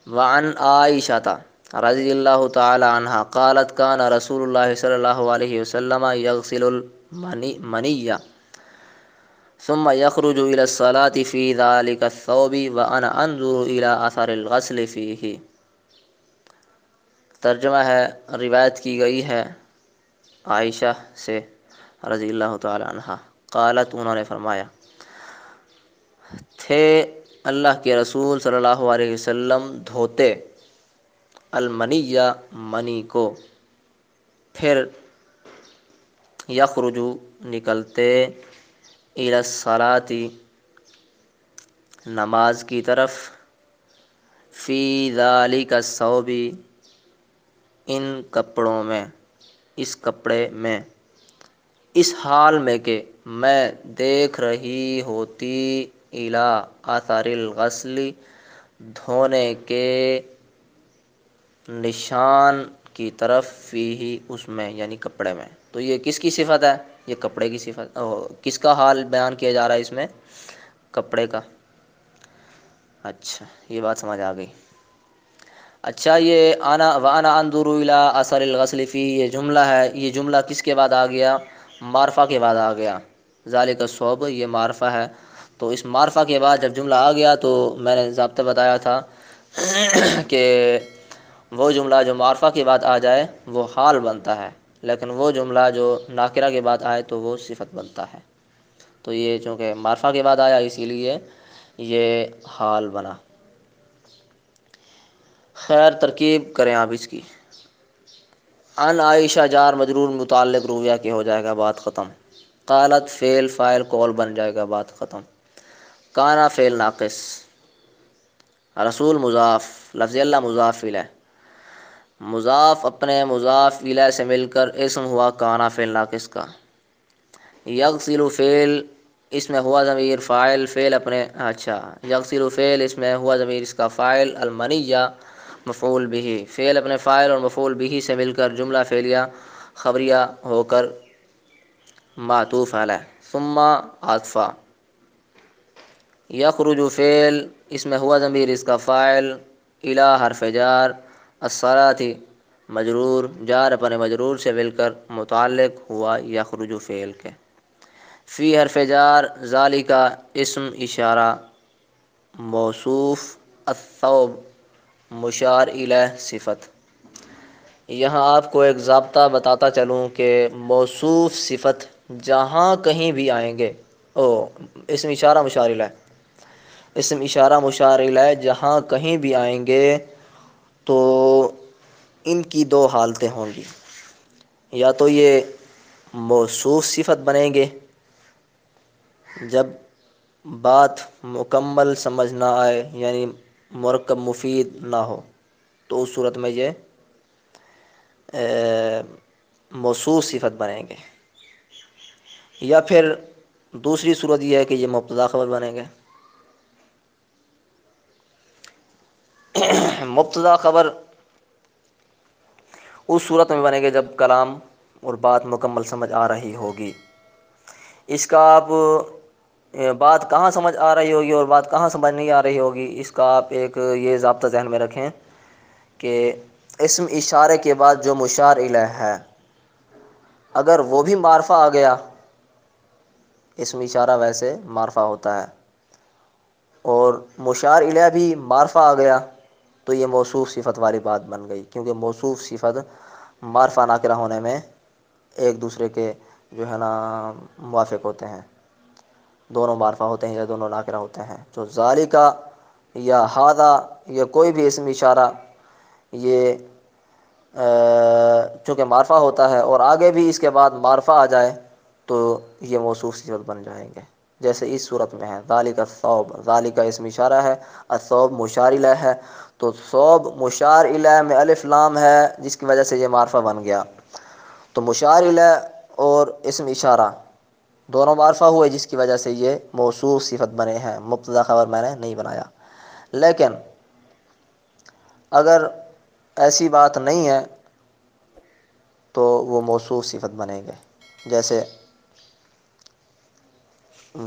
وعن عائشہ رضی اللہ تعالی عنہ قالت کان رسول اللہ صلی اللہ علیہ وسلم یغسل المنی ثم یخرج الی الصلاة فی ذلک الثوب وانا انظر الی اثر الغسل فیہ۔ ترجمہ ہے، روایت کی گئی ہے عائشہ سے رضی اللہ تعالی عنہ، قالت انہوں نے فرمایا، تھے اللہ کے رسول صلی اللہ علیہ وسلم دھوتے المنیہ منی کو، پھر یخرجو نکلتے الی الصلاۃ نماز کی طرف، فی ذالک الثوب ان کپڑوں میں، اس کپڑے میں، اس حال میں کہ میں دیکھ رہی ہوتی الی اثر الغسل دھونے کے نشان کی طرف، فیہ اس میں یعنی کپڑے میں۔ تو یہ کس کی صفت ہے؟ یہ کپڑے کی صفت، کس کا حال بیان کیا جا رہا ہے اس میں؟ کپڑے کا۔ اچھا یہ بات سمجھ آ گئی۔ اچھا یہ وانا انظر الی اثر الغسل فیہ، یہ جملہ ہے، یہ جملہ کس کے بعد آ گیا؟ معرفہ کے بعد آ گیا۔ ذالک الصوب یہ معرفہ ہے، تو اس معرفہ کے بعد جب جملہ آ گیا تو میں نے ضابطہ بتایا تھا کہ وہ جملہ جو معرفہ کے بعد آ جائے وہ حال بنتا ہے، لیکن وہ جملہ جو ناکرہ کے بعد آئے تو وہ صفت بنتا ہے۔ تو یہ چونکہ معرفہ کے بعد آیا اسی لیے یہ حال بنا۔ خیر ترکیب کریں آپ اس کی۔ ان عائشہ جار مجرور متعلق رویہ کے ہو جائے گا، بات ختم۔ قالت فعل فاعل قول بن جائے گا، بات ختم۔ کانا فعل ناقص، رسول مضاف، لفظ اللہ مضاف الیہ، مضاف اپنے مضاف الیہ سے مل کر اسم ہوا کانا فعل ناقص کا۔ یغسل فعل اس میں ہوا ضمیر فاعل، فعل اپنے یغسل فعل اس میں ہوا ضمیر اس کا فاعل، المنیہ مفعول به، فعل اپنے فاعل اور مفعول به سے مل کر جملہ فعلیہ خبریہ ہو کر معطوف علیہ، ثم عطفہ۔ یخرج فعل اس میں ہوا ضمیر اس کا فاعل، الی حرف جار، الصلاۃ مجرور، جار اپنے مجرور سے مل کر متعلق ہوا یخرج فعل کے۔ فی حرف جار، ذالک اسم اشارہ موصوف، الثوب مشار الیہ صفت۔ یہاں آپ کو ایک ضابطہ بتاتا چلوں کہ موصوف صفت جہاں کہیں بھی آئیں گے، اسم اشارہ مشار الیہ، اسم اشارہ مشار الیہ جہاں کہیں بھی آئیں گے تو ان کی دو حالتیں ہوں گی، یا تو یہ موصوف صفت بنیں گے جب بات مکمل سمجھ نہ آئے، یعنی مرکب مفید نہ ہو، تو اس صورت میں یہ موصوف صفت بنیں گے، یا پھر دوسری صورت یہ ہے کہ یہ مبتدا خبر بنیں گے۔ مبتدا خبر اس صورت میں بنے گے جب کلام اور بات مکمل سمجھ آ رہی ہوگی۔ اس کا آپ بات کہاں سمجھ آ رہی ہوگی اور بات کہاں سمجھ نہیں آ رہی ہوگی، اس کا آپ ایک یہ ضابطہ ذہن میں رکھیں کہ اسم اشارے کے بعد جو مشار الیہ ہے اگر وہ بھی معرفہ آ گیا، اسم اشارہ ویسے معرفہ ہوتا ہے، اور مشار الیہ بھی معرفہ آ گیا تو یہ موصوف صفت والی بات بن گئی، کیونکہ موصوف صفت معرفہ ناکرہ ہونے میں ایک دوسرے کے جو ہے نا موافق ہوتے ہیں، دونوں معرفہ ہوتے ہیں یا دونوں ناکرہ ہوتے ہیں۔ تو ذالک یا ھذا یا کوئی بھی اسم اشارہ یہ چونکہ معرفہ ہوتا ہے اور آگے بھی اس کے بعد معرفہ آ جائے تو یہ موصوف صفت بن جائیں گے، جیسے اس صورت میں ہے ذالک الثوب، ذالک اسم اشارہ ہے، الثوب مشار الیہ ہے، تو ثوب مشار الیہ میں الف لام ہے جس کی وجہ سے یہ معرفہ بن گیا، تو مشار الیہ اور اسم اشارہ دونوں معرفہ ہوئے جس کی وجہ سے یہ موصوف صفت بنے ہیں، مبتدا خبر میں نے نہیں بنایا۔ لیکن اگر ایسی بات نہیں ہے تو وہ موصوف صفت بنیں گے، جیسے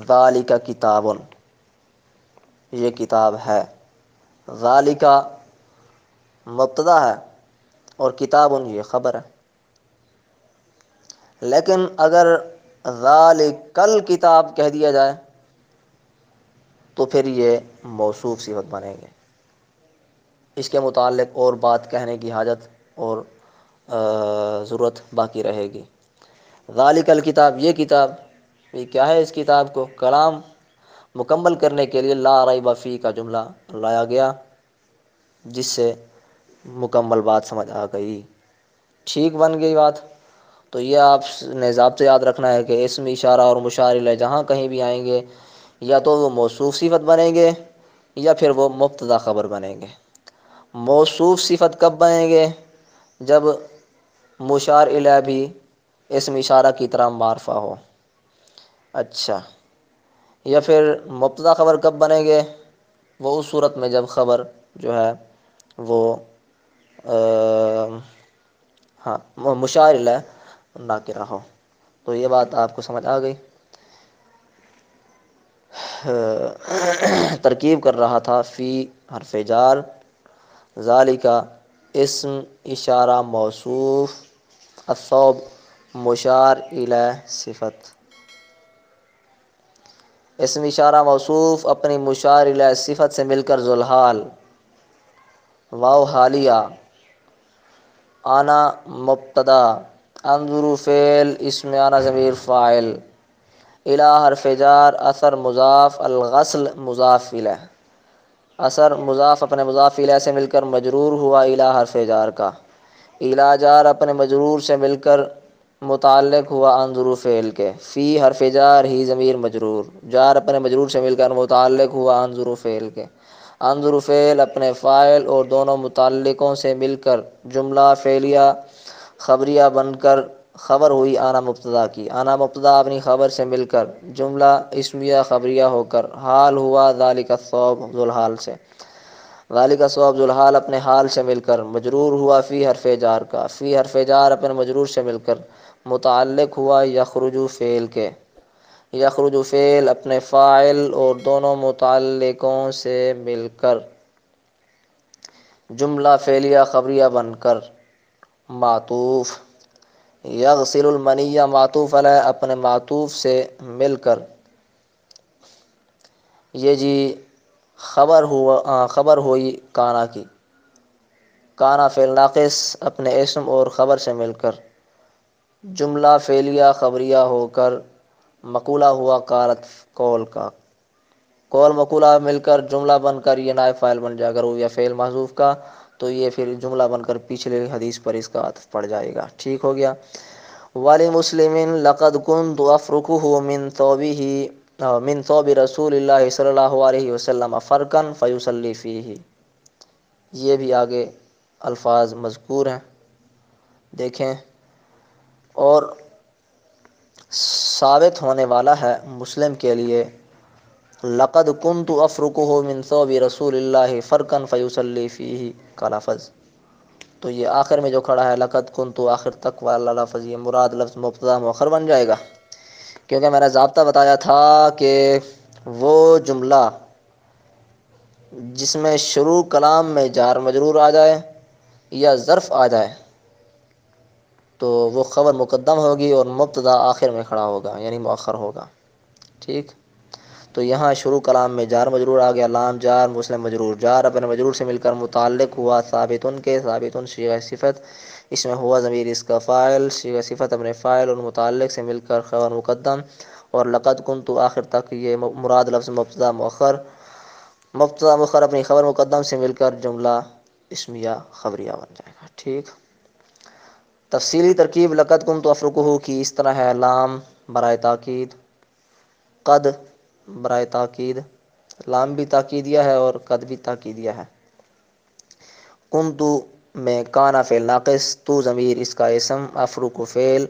ذالک کتاب، یہ کتاب ہے، ذالک مبتدا ہے اور کتاب یہ خبر ہے۔ لیکن اگر ذالک الکتاب کہہ دیا جائے تو پھر یہ موصوف صفت بنیں گے، اس کے متعلق اور بات کہنے کی حاجت اور ضرورت باقی رہے گی۔ ذالک الکتاب یہ کتاب، یہ کیا ہے؟ اس کتاب کو کلام مکمل کرنے کے لیے لا ریب فیہ کا جملہ لایا گیا، جس سے مکمل بات سمجھ آ گئی۔ ٹھیک بن گئی بات؟ تو یہ آپ نے ضابطہ یاد رکھنا ہے کہ اسم اشارہ اور مشار الیہ جہاں کہیں بھی آئیں گے یا تو وہ موصوف صفت بنیں گے یا پھر وہ مبتدا خبر بنیں گے۔ موصوف صفت کب بنیں گے؟ جب مشار الیہ بھی اسم اشارہ کی طرح معرفہ ہو۔ اچھا، یا پھر مبتدا خبر کب بنیں گے؟ وہ اس صورت میں جب خبر جو ہے وہ ہاں مشار الیہ ناکرہ ہو۔ تو یہ بات آپ کو سمجھ آ گئی۔ ترکیب کر رہا تھا فی حرف جار، ذالک اسم اشارہ موصوف، الثوب مشار الیہ صفت۔ اسم اشارہ موصوف اپنی مشار الیہ صفت سے مل کر ذوالحال واو حالیہ، انا مبتدا، انظر فعل، اسم انا ضمیر فاعل، الی حرف جار، اثر مضاف، الغسل مضاف الیہ۔ اثر مضاف اپنے مضاف الیہ سے مل کر مجرور ہوا الی حرف جار کا، الی جار اپنے مجرور سے مل کر متعلق ہوا انظر فعل کے، فی حرف جار ہی ضمیر مجرور، جار اپنے مجرور سے مل کر متعلق ہوا انظر فعل کے، انظر فعل اپنے فاعل اور دونوں متعلقوں سے مل کر جملہ فعلیہ خبریہ بن کر خبر ہوئی انا مبتدا کی، انا مبتدا اپنی خبر سے مل کر جملہ اسمیہ خبریہ ہو کر حال ہوا ذالک الثوب ذوالحال سے، ذالک الثوب ذوالحال اپنے حال سے مل کر مجرور ہوا فی حرف جار کا، فی حرف جار اپنے مجرور سے مل کر متعلق ہوا یخرج فعل کے، یخرج فعل اپنے فاعل اور دونوں متعلقوں سے مل کر جملہ فعلیہ خبریہ بن کر معطوف، یغسل المنی معطوف علیہ اپنے معطوف سے مل کر یہ جی خبر ہوئی کانا کی، کانا فعل ناقص اپنے اسم اور خبر سے مل کر جملہ فعلیہ خبریہ ہو کر مقولہ ہوا قالت قول کا، قول مقولہ مل کر جملہ بن کر یہ نائب فاعل بن جائے، اگر ہو یا فعل محذوف کا تو یہ پھر جملہ بن کر پچھلے حدیث پر اس کا عطف پڑ جائے گا۔ ٹھیک ہو گیا؟ وَلِمُسْلِمٍ لَقَدْ كُنْتُ أَفْرُكُهُ من ثوب رسول اللہ صلی اللہ علیہ وسلم فرقاً فیصلی فیہ۔ یہ بھی آگے الفاظ مذکور ہیں، دیکھیں، اور ثابت ہونے والا ہے مسلم کے لیے لقد كنت افرکہ من ثوب رسول اللہ فرقا فیصلی فیہ کا لفظ۔ تو یہ آخر میں جو کھڑا ہے لقد كنت آخر تک والا لفظ، یہ مراد لفظ مبتدا مؤخر بن جائے گا، کیونکہ میں نے ضابطہ بتایا تھا کہ وہ جملہ جس میں شروع کلام میں جار مجرور آ جائے یا ظرف آ جائے تو وہ خبر مقدم ہوگی اور مبتدا آخر میں کھڑا ہوگا یعنی مؤخر ہوگا۔ ٹھیک؟ تو یہاں شروع کلام میں جار مجرور آ گیا، لام جار مسلم مجرور، جار اپنے مجرور سے مل کر متعلق ہوا ثابتن کے، ثابتن صیغہ صفت، اس میں ہوا ضمیر اس کا فاعل، صیغہ صفت اپنے فاعل اور متعلق سے مل کر خبر مقدم، اور لقد کنت آخر تک یہ مراد لفظ مبتدا مؤخر، مبتدا مؤخر اپنی خبر مقدم سے مل کر جملہ اسمیہ خبریہ بن جائے گا۔ ٹھیک؟ تفصیلی ترکیب لقد کنت افرکہ کی اس طرح ہے: لام برائے تاکید، قد برائے تاکید، لام بھی تاکیدیہ ہے اور قد بھی تاکیدیہ ہے۔ کنتو میں کانا فعل ناقص، تو ضمیر اس کا اسم، افرک فعل،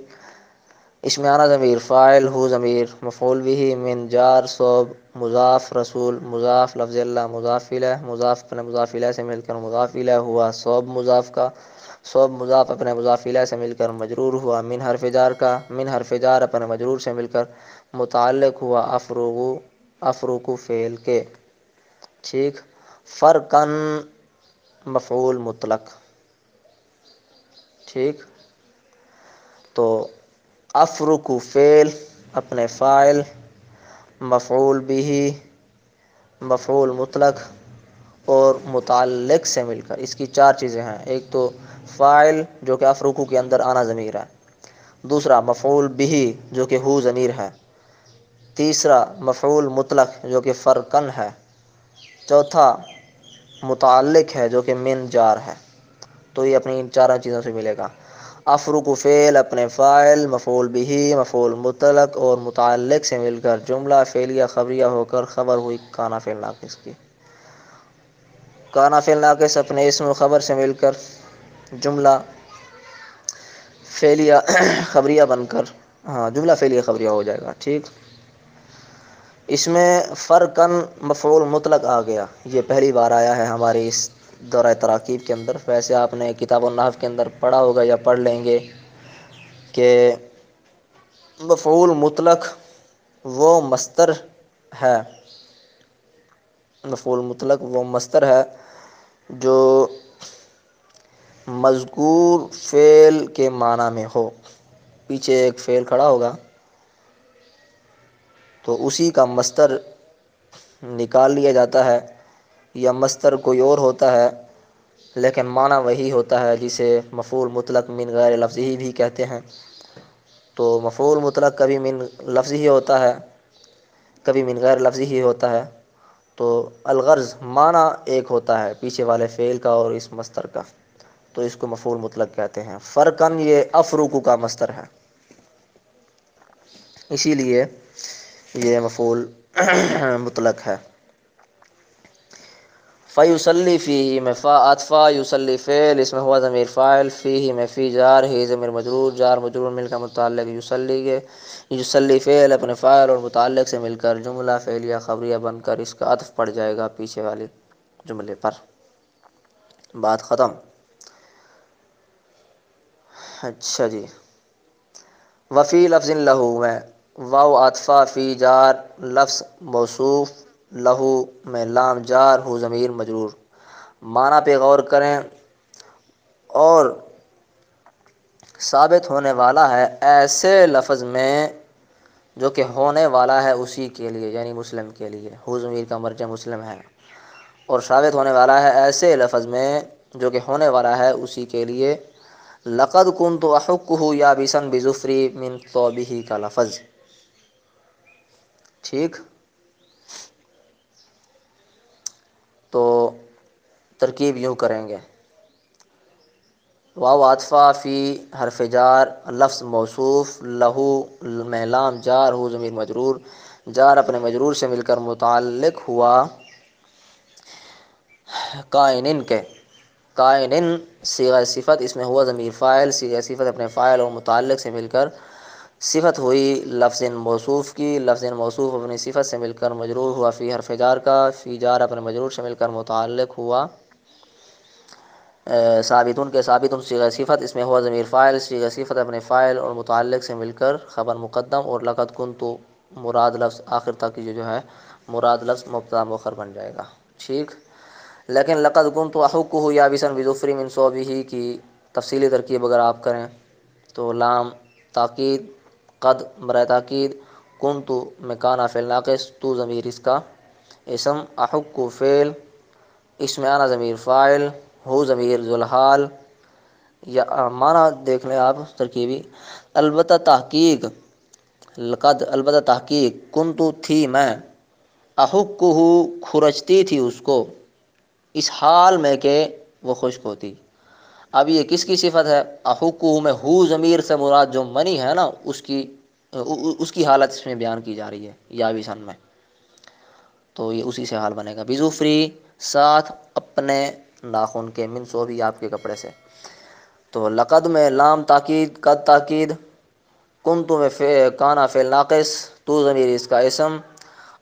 اسم انا ضمیر فاعل، ہو ضمیر مفعول به، من جار صوب مضاف، رسول مضاف، لفظ اللہ مضاف الیہ، مضاف اپنے مضاف الیہ سے مل کر مضاف الیہ ہوا صوب مضاف کا، صوب مضاف اپنے مضاف الیہ سے مل کر مجرور ہوا من حرف جار کا، من حرف جار اپنے مجرور سے مل کر متعلق ہوا افروق فعل کے۔ ٹھیک؟ فرقاً مفعول مطلق۔ ٹھیک؟ تو افرق فعل اپنے فاعل، مفعول به مفعول مطلق اور متعلق سے مل کر، اس کی چار چیزیں ہیں: ایک تو فاعل جو کہ افرقو کے اندر آنا ضمیر ہے، دوسرا مفعول به جو کہ ہو ضمیر ہے، تیسرا مفعول مطلق جو کہ فرقن ہے، چوتھا متعلق ہے جو کہ من جار ہے۔ تو یہ اپنی ان چاروں چیزوں سے ملے گا۔ افرق فعل اپنے فاعل، مفعول بہ، مفعول مطلق اور متعلق سے مل کر جملہ فعلیہ خبریہ ہو کر خبر ہوئی کانا فعل ناقص کی۔ کانا فعل ناقص اپنے اسم و خبر سے مل کر جملہ فعلیہ خبریہ بن کر، ہاں جملہ فعلیہ خبریہ ہو جائے گا، ٹھیک۔ اس میں فرقاً مفعول مطلق آ گیا، یہ پہلی بار آیا ہے ہماری اس دورہ تراکیب کے اندر۔ ویسے آپ نے کتاب النحو کے اندر پڑھا ہوگا یا پڑھ لیں گے کہ مفعول مطلق وہ مصدر ہے، مفعول مطلق وہ مصدر ہے جو مذکور فعل کے معنی میں ہو۔ پیچھے ایک فعل کھڑا ہوگا تو اسی کا مصدر نکال لیا جاتا ہے، یا مصدر کوئی اور ہوتا ہے لیکن معنی وہی ہوتا ہے، جسے مفعول مطلق من غیر لفظی بھی کہتے ہیں۔ تو مفعول مطلق کبھی من لفظی ہی ہوتا ہے، کبھی من غیر لفظی ہی ہوتا ہے۔ تو الغرض معنی ایک ہوتا ہے پیچھے والے فعل کا اور اس مصدر کا، تو اس کو مفعول مطلق کہتے ہیں۔ فرقاً یہ افروکو کا مصدر ہے، اسی لیے یہ مفعول مطلق ہے۔ فیصلی فیہ میں فا عطفہ، یصلی فعل اس میں ہوا ضمیر فاعل، فیہ میں فی جار، ہی ضمیر مجرور، جار مجرور مل کر متعلق یصلی کے، یصلی فعل اپنے فاعل اور متعلق سے مل کر جملہ فعلیہ خبریہ بن کر اس کا عطف پڑ جائے گا پیچھے والے جملے پر۔ بات ختم۔ اچھا جی، وفی لفظ لہو میں واو عطفہ، فی جار، لفظ موصوف، لہو میں لام جار، ہو ضمیر مجرور۔ معنی پہ غور کریں، اور ثابت ہونے والا ہے ایسے لفظ میں جو کہ ہونے والا ہے اسی کے لیے، یعنی مسلم کے لیے، ہو ضمیر کا مرجع مسلم ہے، اور ثابت ہونے والا ہے ایسے لفظ میں جو کہ ہونے والا ہے اسی کے لیے۔ لقد کنت احکہ یابسا بظفری من ثوبہ کا لفظ، ٹھیک۔ تو ترکیب یوں کریں گے، واو عطفہ، فی حرف جار، لفظ موصوف، لہو میں لام جار، ہو ضمیر مجرور، جار اپنے مجرور سے مل کر متعلق ہوا کائنن کے۔ کائنن صیغہ صفت اس میں ہوا ضمیر فاعل، صیغہ صفت اپنے فاعل اور متعلق سے مل کر صفت ہوئی لفظ موصوف کی، لفظ موصوف اپنی صفت سے مل کر مجرور ہوا فی حرف جار کا، فی جار اپنے مجرور سے مل کر متعلق ہوا ثابتن کے، ثابتن صیغہ صفت اس میں ہوا ضمیر فاعل، صیغہ صفت اپنے فاعل اور متعلق سے مل کر خبر مقدم، اور لقد کنت مراد لفظ آخر تک یہ جو ہے مراد لفظ مبتدا مؤخر بن جائے گا، ٹھیک۔ لیکن لقد کنت احکہ یابسا بظفری من ثوبہ کی تفصیلی ترکیب اگر آپ کریں تو لام تاکید، قد برائے تاکید، کنت میں کانا فعل ناقص، تو ضمیر اس کا اسم، احک فعل، اسم انا ضمیر فاعل، ہو ضمیر ذوالحال، یا معنی دیکھ لیں آپ ترکیبی۔ البتہ تحقیق، لقد البتہ تحقیق، کنت تھی میں، احکہ کھرچتی تھی اس کو، اس حال میں کہ وہ خشک ہوتی۔ اب یہ کس کی صفت ہے؟ احکہ میں ہو ضمیر سے مراد جو منی ہے نا اس کی حالت اس میں بیان کی جا رہی ہے یابسن میں، تو یہ اسی سے حال بنے گا۔ بظفری ساتھ اپنے ناخن کے، من ثوبہ آپ کے کپڑے سے۔ تو لقد میں لام تاکید، قد تاکید، کنت میں کانا فعل ناقص، تو ضمیر اس کا اسم،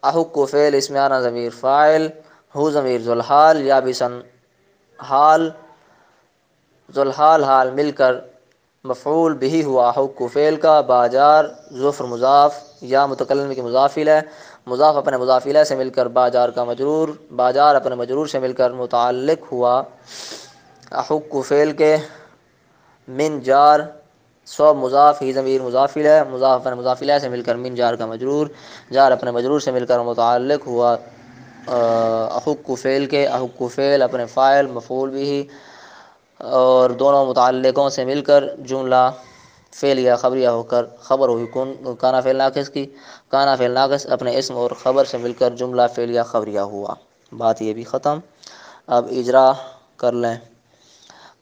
احک فعل اسم انا ضمیر فاعل، ہو ضمیر ذوالحال، یابسن حال، ذوالحال حال مل کر مفعول بہ ہوا احک فعل کا، باجار ظفر مضاف، یا متکلم کی مضاف الیہ، مضاف اپنے مضاف الیہ سے مل کر باجار کا مجرور، باجار اپنے مجرور سے مل کر متعلق ہوا احک فعل کے، من جار، سو مضاف، ہی ضمیر مضاف الیہ، مضاف اپنے مضاف الیہ سے مل کر من جار کا مجرور، جار اپنے مجرور سے مل کر متعلق ہوا احک فعل کے، احک فعل اپنے فاعل مفعول بھی، اور دونوں متعلقوں سے مل کر جملہ فعل یا خبریہ ہو کر خبر ہوئی کون کانا فعل ناقص کی، کانا فعل ناقص اپنے اسم اور خبر سے مل کر جملہ فعل یا خبریہ ہوا۔ بات یہ بھی ختم۔ اب اجرا کر لیں۔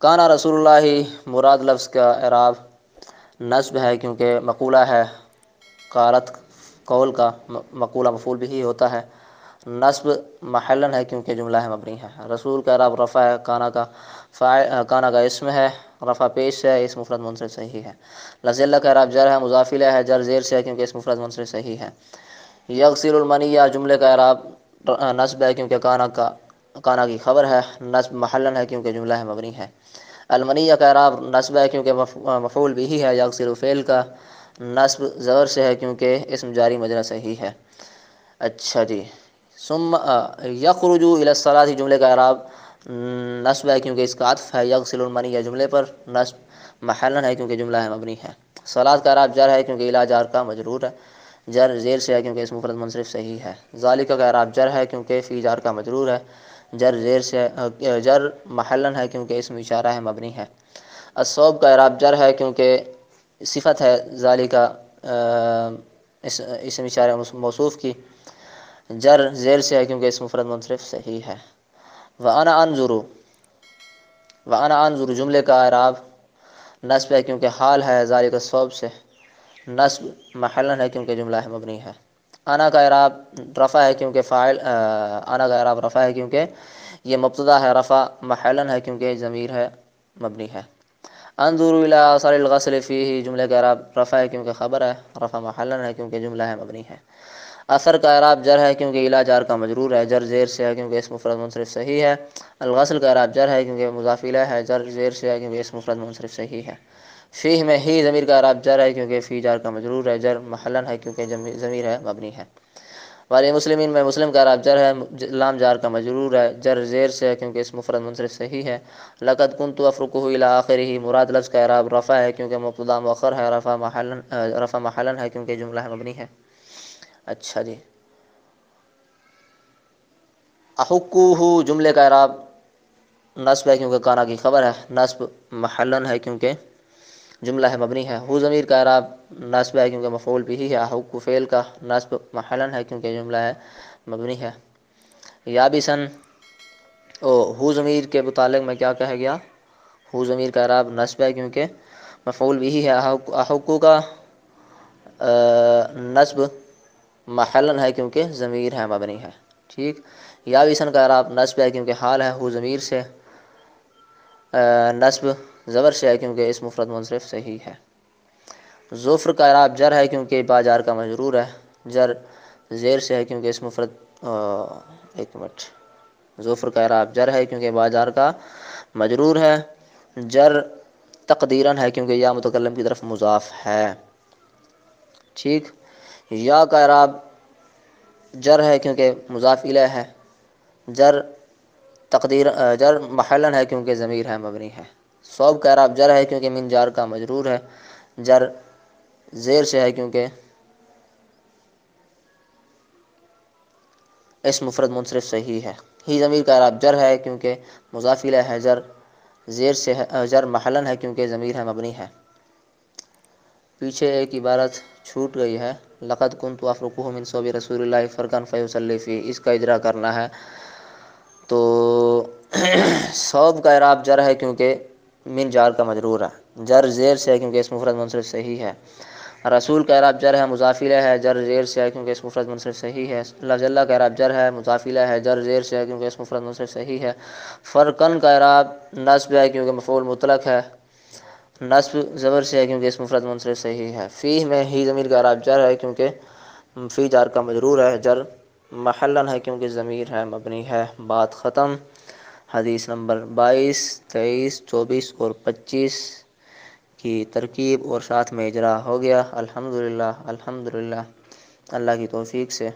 کانا رسول اللہ، مراد لفظ کا اعراب نصب ہے کیونکہ مقولہ ہے، قالت قول کا مقولہ مفعول بھی ہوتا ہے۔ نصب محلن ہے کیونکہ جملہ ہے مبنی ہے۔ رسول کا اعراب رفع ہے، کانا کا اسم ہے، رفع پیش ہے، اسم مفرد منصرف صحیح ہے۔ لذلہ کا اعراب جر ہے، مضاف الیہ ہے، جر زیر سے ہے کیونکہ اسم مفرد منصرف صحیح ہے۔ یغسل المنیہ جملے کا اعراب نصب ہے کیونکہ کانا کی خبر ہے، نصب محلن ہے کیونکہ جملہ ہے مبنی ہے۔ المنیہ کا اعراب نصب ہے کیونکہ مفعول بھی ہے، یغسل فعل کا نصب زبر سے ہے کیونکہ اسم جاری مجرا صحیح ہے۔ اچھا جی، ثم یخرج الی الصلاۃ جملے کا اعراب نصب ہے کیونکہ اس کا عطف ہے یغسل المنیہ جملے پر، نصب محلن ہے کیونکہ جملہ ہے مبنی ہے۔ صلاۃ کا اعراب جر ہے کیونکہ الی جار کا مجرور ہے، جر زیر سے ہے کیونکہ اسم مفرد منصرف صحیح ہے۔ ذالک کا اعراب جر ہے کیونکہ فی جار کا مجرور ہے، جر زیر سے جر محلن ہے کیونکہ اسم اشارہ ہے مبنی ہے۔ الصوب کا اعراب جر ہے کیونکہ صفت ہے ذالک اسم اشارہ موصوف کی، جر زیر سے ہے کیونکہ اسم مفرد منصرف صحیح ہے۔ وانا انظر جملے کا اعراب نصب ہے کیونکہ حال ہے ذالک الصوب سے، نصب محلن ہے کیونکہ جملہ ہے مبنی ہے۔ انا کا اعراب رفع ہے کیونکہ انا کا اعراب رفع ہے کیونکہ یہ مبتدا ہے، رفع محلن ہے کیونکہ ضمیر ہے مبنی ہے۔ انظر الی آثار الغسل فیہ جملے کا اعراب رفع ہے کیونکہ خبر ہے، رفع محلن ہے کیونکہ جملہ ہے مبنی ہے۔ اثر کا اعراب جر ہے کیونکہ الی جار کا مجرور ہے، جر زیر سے ہے کیونکہ اسم مفرد منصرف صحیح ہے۔ الغسل کا اعراب جر ہے کیونکہ مضاف الیہ ہے، جر زیر سے ہے کیونکہ اسم مفرد منصرف صحیح ہے۔ فیہ میں ہی ضمیر کا اعراب جر ہے کیونکہ فی جار کا مجرور ہے، جر محلن ہے کیونکہ ضمیر ہے مبنی ہے۔ والی مسلمین میں مسلم کا اعراب جر ہے، لام جار کا مجرور ہے، جر زیر سے ہے کیونکہ اسم مفرد منصرف صحیح ہے۔ لقد کنت افرکہ الی آخرہ مراد لفظ کا اعراب رفع ہے کیونکہ مبتدا مؤخر ہے، رفع محلن ہے کیونکہ جملہ ہے مبنی ہے۔ اچھا جی، احکوہ جملے کا اعراب نصب ہے کیونکہ کانا کی خبر ہے، نصب محلن ہے کیونکہ جملہ ہے مبنی ہے۔ ہو ضمیر کا اعراب نصب ہے کیونکہ مفعول بھی ہے، احک فعل کا نصب محلن ہے کیونکہ جملہ ہے مبنی ہے۔ یابسن ہو ضمیر کے متعلق میں کیا کہہ گیا؟ ہو ضمیر کا اعراب نصب ہے کیونکہ مفعول بھی ہے، احکو کا نصب محلن ہے کیونکہ ضمیر ہے مبنی ہے۔ ٹھیک، یابسن کا اعراب نصب ہے کیونکہ حال ہے، ہو ضمیر سے، نصب زبر سے ہے کیونکہ اسم مفرد منصرف صحیح ہے۔ ظفر کا اعراب جر ہے کیونکہ با جار کا مجرور ہے، جر زیر سے ہے کیونکہ اسم مفرد ایک منٹ، ظفر کا اعراب جر ہے کیونکہ با جار کا مجرور ہے، جر تقدیرن ہے کیونکہ یا متکلم کی طرف مضاف ہے۔ ٹھیک، یا کا اعراب جر ہے کیونکہ مضاف الیہ ہے، جر محلن ہے کیونکہ ضمیر ہے مبنی ہے۔ صوب کا اعراب جر ہے کیونکہ من جار کا مجرور ہے، جر زیر سے ہے کیونکہ اسم مفرد منصرف صحیح ہے۔ ہی ضمیر کا اعراب جر ہے کیونکہ مضاف الیہ ہے، جر زیر سے ہے، جر محلن ہے کیونکہ ضمیر ہے مبنی ہے۔ پیچھے ایک عبارت چھوٹ گئی ہے، لقد کنت افرکہ من ثوب رسول اللہ فرقا فیصلی فیہ، اس کا اجرا کرنا ہے۔ تو ثوب کا اعراب جر ہے کیونکہ من جار کا مجرور ہے، جر زیر سے ہے کیونکہ اسم مفرد منصرف صحیح ہے۔ رسول کا اعراب جر ہے، مضاف الیہ ہے، جر زیر سے ہے کیونکہ اسم مفرد منصرف صحیح ہے۔ لجلہ کا اعراب جر ہے، مضاف الیہ ہے، جر زیر سے ہے کیونکہ اسم مفرد منصرف صحیح ہے۔ فرقن کا اعراب نصب ہے کیونکہ مفعول مطلق ہے، نصب زبر سے ہے کیونکہ اسم مفرد منصرف صحیح ہے۔ فیہ میں ہی ضمیر کا اعراب جر ہے کیونکہ فی جار کا مجرور ہے، جر محلن ہے کیونکہ ضمیر ہے مبنی ہے۔ بات ختم۔ حدیث نمبر 22، 23، 24 اور 25 کی ترکیب اور ساتھ میں اجرا ہو گیا، الحمدللہ الحمدللہ اللہ کی توفیق سے۔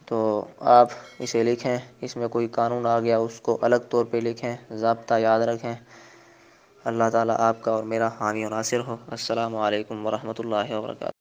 تو آپ اسے لکھیں، اس میں کوئی قانون آ گیا اس کو الگ طور پہ لکھیں، ضابطہ یاد رکھیں۔ اللہ تعالیٰ آپ کا اور میرا حامی و ناصر ہو۔ السلام علیکم ورحمۃ اللہ وبرکاتہ۔